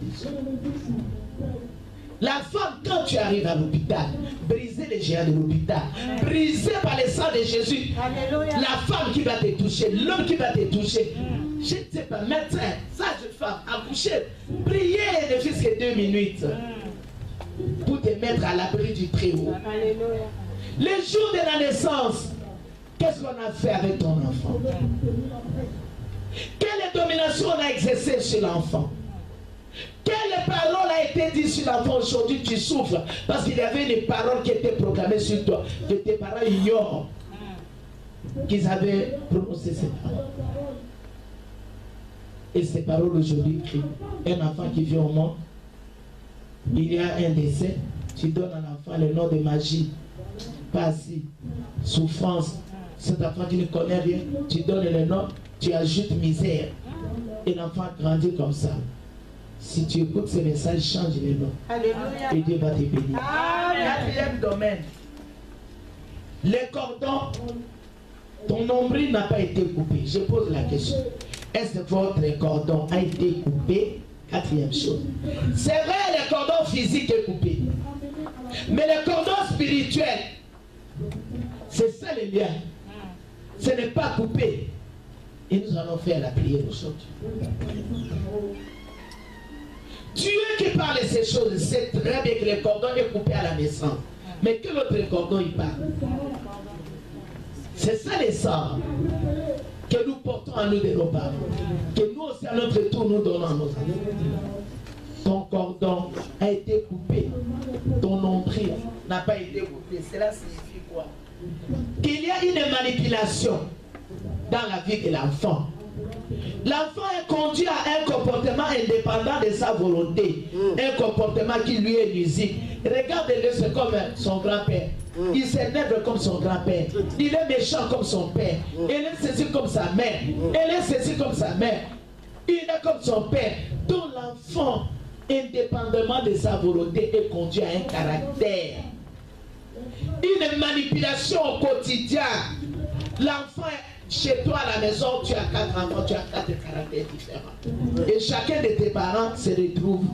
B: La femme, quand tu arrives à l'hôpital, briser les géants de l'hôpital, brisé par le sang de Jésus, Alléluia. La femme qui va te toucher, l'homme qui va te toucher, je ne sais pas, médecin, sage femme, accoucher, prier ne fût-ce que 2 minutes pour te mettre à l'abri du Très-Haut. Le jour de la naissance, qu'est-ce qu'on a fait avec ton enfant? Quelle domination on a exercée sur l'enfant? Quelle parole a été dite sur l'enfant? Aujourd'hui tu souffres parce qu'il y avait une parole qui était proclamée sur toi, que tes parents ignorent qu'ils avaient prononcé ces paroles. Et ces paroles aujourd'hui crient. Un enfant qui vient au monde, il y a un décès, tu donnes à l'enfant le nom de magie, passé, souffrance. Cet enfant qui ne connaît rien, tu donnes le nom, tu ajoutes misère. Et l'enfant grandit comme ça. Si tu écoutes ce message, change les noms. Alléluia. Et Dieu va te bénir. Quatrième domaine. Les cordons, ton nombril n'a pas été coupé. Je pose la question. Est-ce que votre cordon a été coupé? Quatrième chose. C'est vrai, le cordon physique est coupé. Mais le cordon spirituel, c'est ça le lien. Ce n'est pas coupé. Et nous allons faire la prière aujourd'hui. Dieu qui parle de ces choses sait très bien que le cordon est coupé à la naissance. Mais quel autre cordon il parle? C'est ça les sangs que nous portons à nous de nos parents. Que nous aussi à notre tour nous donnons à nos enfants. Ton cordon a été coupé. Ton nombril n'a pas été coupé. Cela signifie quoi? Qu'il y a une manipulation dans la vie de l'enfant. L'enfant est conduit à un comportement indépendant de sa volonté. Un comportement qui lui est nuisible. Regardez-le, c'est comme son grand-père. Il s'énerve comme son grand-père. Il est méchant comme son père. Il est ceci comme sa mère. Il est ceci comme sa mère. Il est comme son père. Donc l'enfant, indépendamment de sa volonté, est conduit à un caractère. Une manipulation au quotidien. L'enfant chez toi à la maison, tu as 4 enfants, tu as 4 caractères différents. Et chacun de tes parents se retrouve,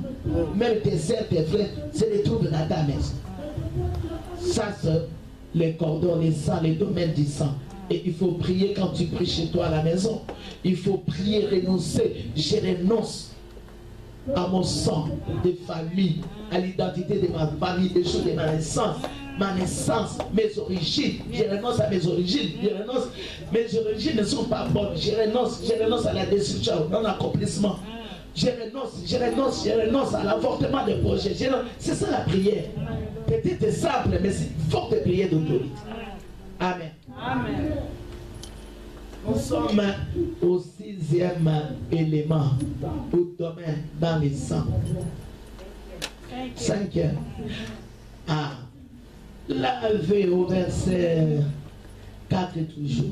B: même tes soeurs, tes frères, se retrouvent dans ta maison. Ça, c'est les cordons, les sangs, les domaines du sang. Et il faut prier quand tu pries chez toi à la maison. Il faut prier, renoncer. Je renonce à mon sang de famille, à l'identité de ma famille, des choses de ma naissance, mes origines. Je renonce à mes origines. Je renonce. Mes origines ne sont pas bonnes. Je renonce à la destruction, non accomplissement. Je renonce à l'avortement des projets. C'est ça la prière. Peut-être simple, mais c'est forte prière d'autorité. Amen.
C: Amen.
B: Nous sommes au 6e élément, au domaine dans les sangs. 5e. Ah. Lavé au verset 4 toujours.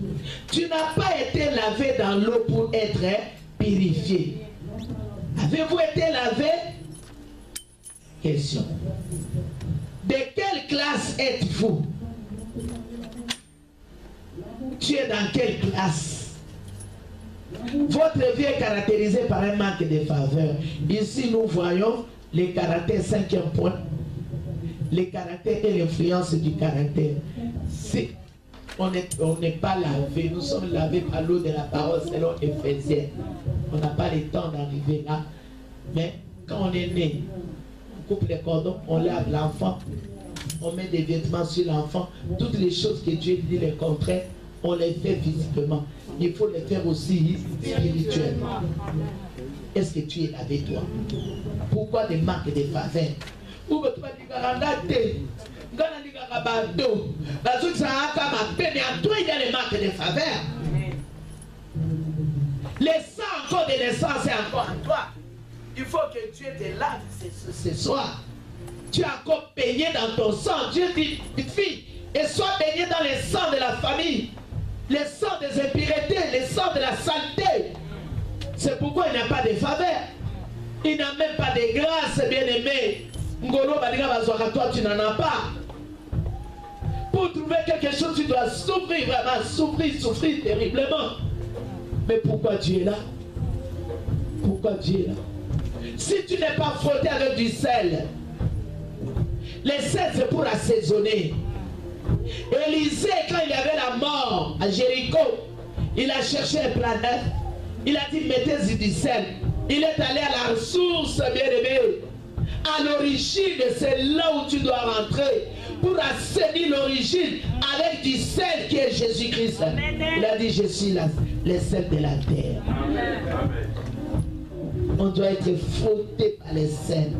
B: Tu n'as pas été lavé dans l'eau pour être purifié. Avez-vous été lavé? Question. De quelle classe êtes-vous? Tu es dans quelle classe? Votre vie est caractérisée par un manque de faveur. Ici, nous voyons les caractères, 5e point. Les caractères et l'influence du caractère. Si on n'est pas lavé, nous sommes lavés par l'eau de la parole selon Éphésiens. On n'a pas le temps d'arriver là. Mais quand on est né, on coupe les cordons, on lave l'enfant, on met des vêtements sur l'enfant. Toutes les choses que Dieu dit le contraire, on les fait physiquement. Il faut les faire aussi spirituellement. Est-ce que tu es lavé toi? Pourquoi des marques de faveur? Ou tu vas dire il y a les marques de faveur. Les sangs encore de naissance est encore en toi. Il faut que Dieu te lave ce soir. Tu as encore baigné dans ton sang. Dieu dit, fille, et sois baigné dans les sangs de la famille, les sangs des impuretés, les sangs de la saleté. C'est pourquoi il n'y a pas de faveur. Il n'y a même pas de grâce, bien-aimé. Toi, tu n'en as pas. Pour trouver quelque chose, tu dois souffrir, vraiment souffrir terriblement. Mais pourquoi Dieu est là? Pourquoi Dieu est là? Si tu n'es pas frotté avec du sel, le sel c'est pour assaisonner. Élisée, quand il y avait la mort à Jéricho, il a cherché un plat neuf. Il a dit mettez-y du sel. Il est allé à la source, bien-aimé. À l'origine, c'est là où tu dois rentrer pour assainir l'origine avec du sel qui est Jésus-Christ. Il a dit je suis le sel de la terre. On doit être frotté par le sel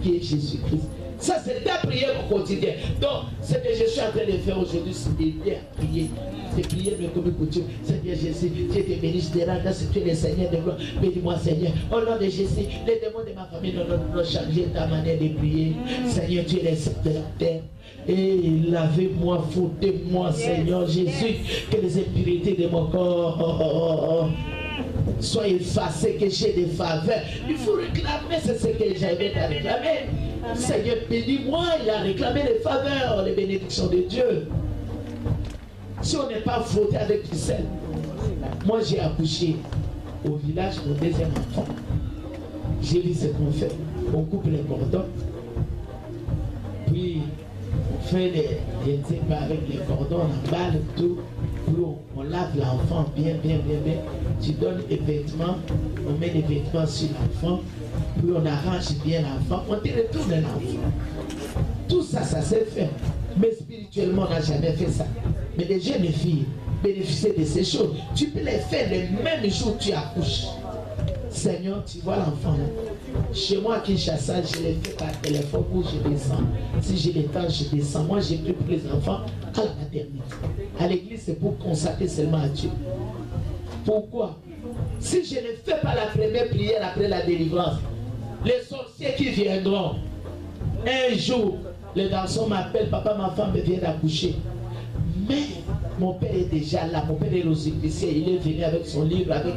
B: qui est Jésus-Christ. Ça, c'est ta prière au quotidien. Donc, ce que je suis en train de faire aujourd'hui, c'est d'aider à prier. C'est prier de comme coutume. Seigneur Jésus, Dieu te bénisse, te rende, c'est tu es le Seigneur de gloire. Bénis-moi, Seigneur. Au nom de Jésus, les démons de ma famille n'ont changé ta manière de prier. Seigneur, tu es le Seigneur de la terre. Et lavez-moi, frottez-moi, Seigneur Jésus, que les impuretés de mon corps soient effacées, que j'ai des faveurs. Il faut réclamer, c'est ce que j'avais à réclamer. Seigneur, bénis-moi, il a réclamé les faveurs, les bénédictions de Dieu. Si on n'est pas frotté avec du sel, moi j'ai accouché. au village mon deuxième enfant. J'ai vu ce qu'on fait. On coupe les cordons. Puis on fait les, je ne sais pas, avec les cordons, on emballe tout. Puis on lave l'enfant bien. Tu donnes des vêtements, on met des vêtements sur l'enfant. Puis on arrange bien l'enfant. On te retourne l'enfant. Tout ça, ça s'est fait. Mais spirituellement, on n'a jamais fait ça. Mais les jeunes filles bénéficient de ces choses. Tu peux les faire le même jour que tu accouches. Seigneur, tu vois l'enfant là. Chez moi à Kinshasa, je l'ai fait par téléphone où je descends. Si j'ai le temps, je descends. Moi, j'ai pris pour les enfants à la maternité. À l'église, c'est pour consacrer seulement à Dieu. Pourquoi? Si je ne fais pas la première prière après la délivrance, les sorciers qui viendront, un jour, les garçons m'appellent, papa, ma femme vient d'accoucher. Mais mon père est déjà là, mon père est rosicricien, il est venu avec son livre, avec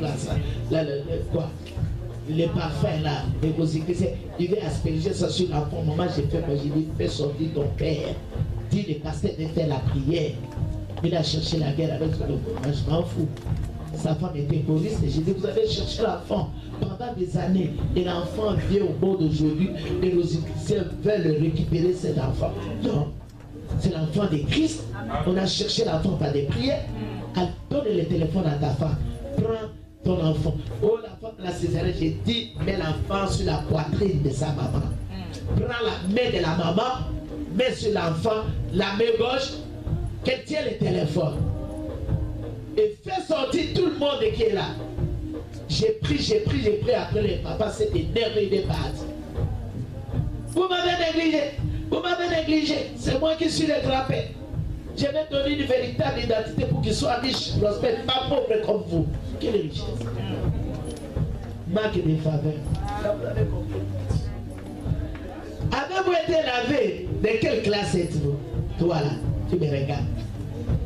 B: les parfums là, les rosicriciens. Il veut asperger ça sur l'enfant. Maman, j'ai fait, moi j'ai dit, fais sortir ton père. Dis le pasteur de faire la prière. Il a cherché la guerre avec son enfant. Moi, je m'en fous. Sa femme était choriste. J'ai dit, vous avez cherché l'enfant pendant des années. Et l'enfant vient au bord d'aujourd'hui. Les rosicriciens veulent récupérer cet enfant. Non. C'est l'enfant de Christ. On a cherché l'enfant par des prières. Donne le téléphone à ta femme. Prends ton enfant. Oh, la femme de la césarienne, j'ai dit, mets l'enfant sur la poitrine de sa maman. Prends la main de la maman, mets sur l'enfant, la main gauche, qu'elle tient le téléphone. Et fais sortir tout le monde qui est là. J'ai pris. Après le papa s'est énervé, il est parti. Vous m'avez négligé. C'est moi qui suis le grand-père. Je vais donner une véritable identité pour qu'il soit riche, prospère, pas pauvre comme vous. Quelle richesse. Manque de faveur. Avez-vous été lavé? De quelle classe êtes-vous? Toi là, tu me regardes.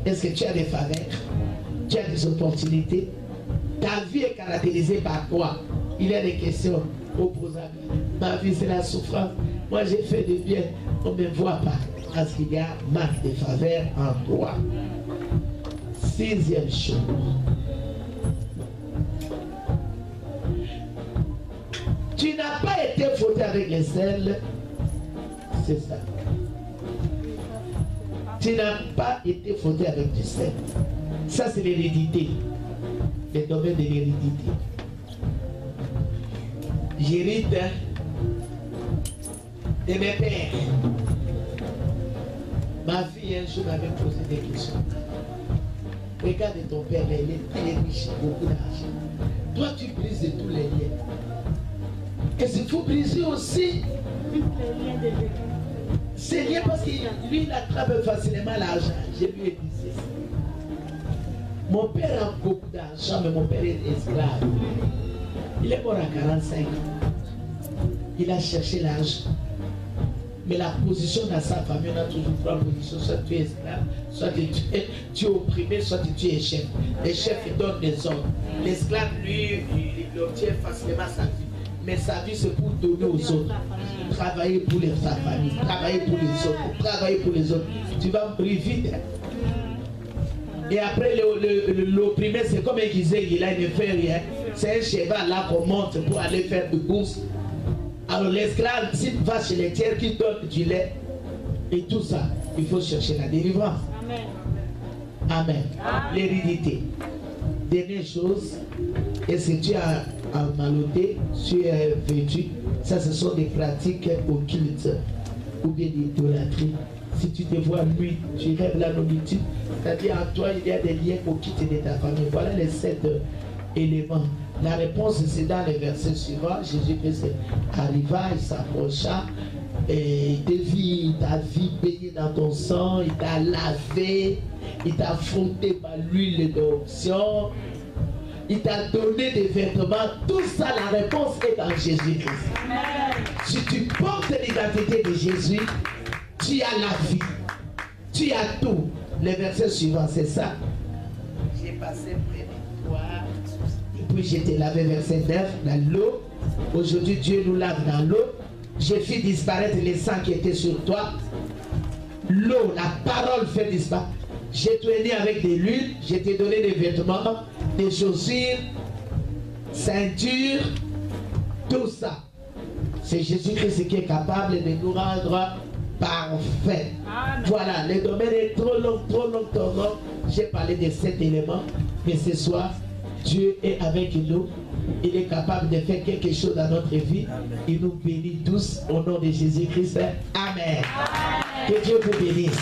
B: Est-ce que tu as des faveurs? Tu as des opportunités? Ta vie est caractérisée par quoi? Il y a des questions opposables. Ma vie c'est la souffrance. Moi j'ai fait du bien. On ne me voit pas. Parce qu'il y a marque de faveur en toi. Sixième chose. Tu n'as pas été fauté avec les selles. C'est ça. Tu n'as pas été fauté avec du sel. Ça c'est l'hérédité. Le domaine de l'hérédité. J'hérite de mes pères. Ma fille un jour m'avait posé des questions. Regarde ton père, il est très riche, beaucoup d'argent. Toi tu brises de tous les liens. Et s'il faut briser aussi les liens de Dieu. C'est lié parce que lui il attrape facilement l'argent. Je lui ai dit ça. Mon père a beaucoup d'argent, mais mon père est esclave. Il est mort à 45 ans. Il a cherché l'argent. Mais la position dans sa famille, on a toujours trois positions. Soit tu es esclave, soit tu es opprimé, soit tu es chef. Les chefs ils donnent des ordres. L'esclave, lui, il obtient facilement sa vie. Mais sa vie, c'est pour donner aux autres. Travailler pour sa famille, travailler pour les autres, travailler pour les autres. Tu vas mourir vite. Et après, l'opprimé, c'est comme un guisé, il ne fait rien. C'est un cheval là qu'on monte pour aller faire des courses. Alors l'esclave, s'il va chez les tiers qui donnent du lait et tout ça, il faut chercher la délivrance. Amen. Amen. L'hérédité. Dernière chose, est-ce que tu as malodé, tu es vêtu, ça ce sont des pratiques occultes ou bien d'idolâtrie. Si tu te vois nuit, tu rêves la nourriture, c'est-à-dire en toi il y a des liens occultes de ta famille. Voilà les 7 éléments. La réponse c'est dans les versets suivants. Jésus-Christ arriva, il s'approcha et il t'a vu baigné dans ton sang, il t'a lavé, il t'a frotté par l'huile d'onction, il t'a donné des vêtements. Tout ça, la réponse est dans Jésus-Christ. Si tu portes l'identité de Jésus, tu as la vie, tu as tout. Les versets suivants, c'est ça. J'ai passé près de toi. Puis je t'ai lavé, verset 9, dans l'eau. Aujourd'hui, Dieu nous lave dans l'eau. J'ai fait disparaître les sangs qui étaient sur toi. L'eau, la parole fait disparaître. J'ai traîné avec de l'huile. Je t'ai donné des vêtements, des chaussures. ceinture, tout ça. C'est Jésus-Christ qui est capable de nous rendre parfaits. Voilà, le domaine est trop long, trop long, trop long. J'ai parlé de 7 éléments, mais ce soir, Dieu est avec nous. Il est capable de faire quelque chose dans notre vie. Il nous bénit tous au nom de Jésus-Christ. Amen. Que Dieu vous bénisse.